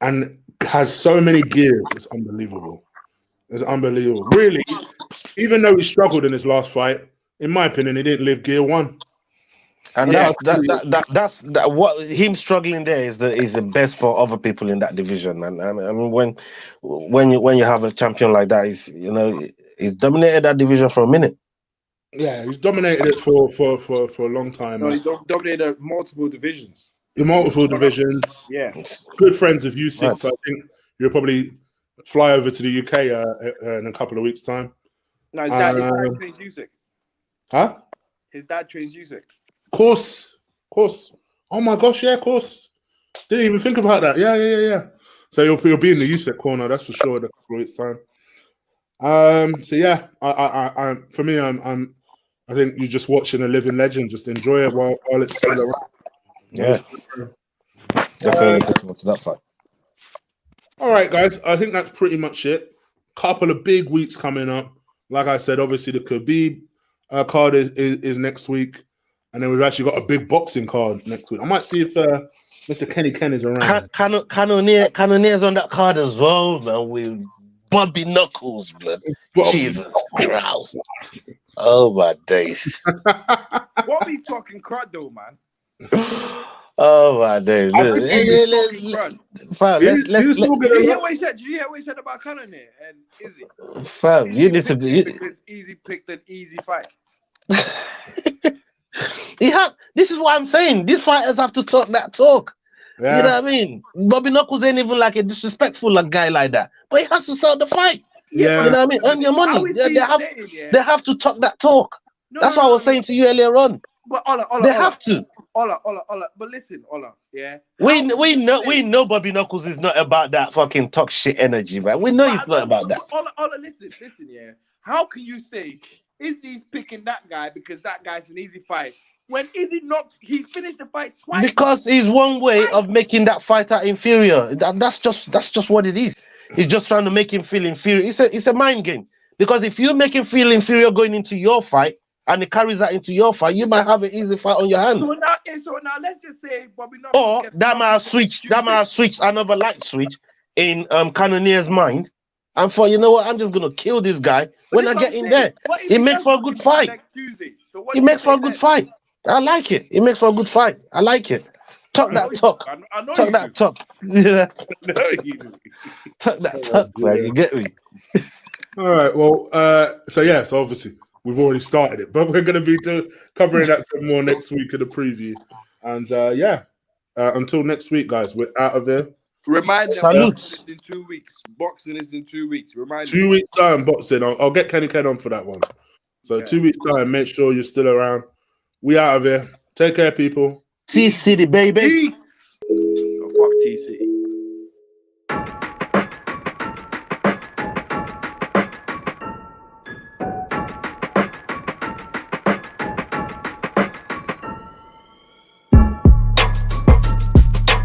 and has so many gears. It's unbelievable. Really, even though he struggled in his last fight, in my opinion, he didn't live gear 1. And that's what him struggling there is the best for other people in that division. And I mean, when you have a champion like that, he's dominated that division for a minute. Yeah, he's dominated it for a long time. No, he's dominated multiple divisions. In multiple divisions. Yeah. Good friends of Usyk, right. So I think you'll probably fly over to the UK in a couple of weeks' time. No, his dad trains Usyk. Huh? His dad trains Usyk. Of course. Oh my gosh, yeah, of course. Didn't even think about that. Yeah. So you'll be in the Usyk corner, that's for sure, in a couple of weeks' time. So yeah, I for me, I think you're just watching a living legend. Just enjoy it while it's still around. Yeah, definitely looking forward to that fight. All right, guys. I think that's pretty much it. Couple of big weeks coming up. Like I said, obviously the Khabib card is next week, and then we've actually got a big boxing card next week. I might see if Mr. Kenny Ken is around. Cannonier's on that card as well, man. With Bobby Knuckles, blood. Jesus Christ. Oh my days. Bobby's talking crud though, man. Oh my days. Did you hear what he said? Did you hear what he said about Cannonier and Izzy? Fam, you need to be because Izzy picked an easy fight. This is what I'm saying. These fighters have to talk that talk. Yeah. You know what I mean? Bobby Knuckles ain't even like a disrespectful like guy like that, but he has to sell the fight. Yeah. You know what I mean? Earn your money. They have to talk that talk. That's what I was saying to you earlier on. But Ola, they have to. Ola. But listen, Ola, yeah. We know Bobby Knuckles is not about that fucking talk shit energy, man. We know he's not about that. Ola, listen, yeah. How can you say Izzy's picking that guy because that guy's an easy fight? When Izzy he finished the fight twice. Because he's one way of making that fighter inferior. That's just what it is. He's just trying to make him feel inferior. It's a mind game. Because if you make him feel inferior going into your fight, and he carries that into your fight, you might have an easy fight on your hands. So now let's just say Bobby Knuckles. Or that might switch another light switch in Cannonier's mind. And for, you know what, I'm just gonna kill this guy when I get in there. It makes for a good fight. Next Tuesday? So it makes for a good fight. I like it. It makes for a good fight. I like it. Talk that talk. I know talk you that do. talk. Yeah. No, you do. Talk that talk, man. You get me? All right. Well, so obviously we've already started it, but we're going to be covering that some more next week in the preview. And until next week, guys, we're out of here. Remind them, boxing is in 2 weeks. Boxing is in 2 weeks. Remind 2 weeks time, boxing. I'll get Kenny Ken on for that one. So 2 weeks time, make sure you're still around. We out of here. Take care, people. T-City, baby. Peace. Oh, fuck T-City.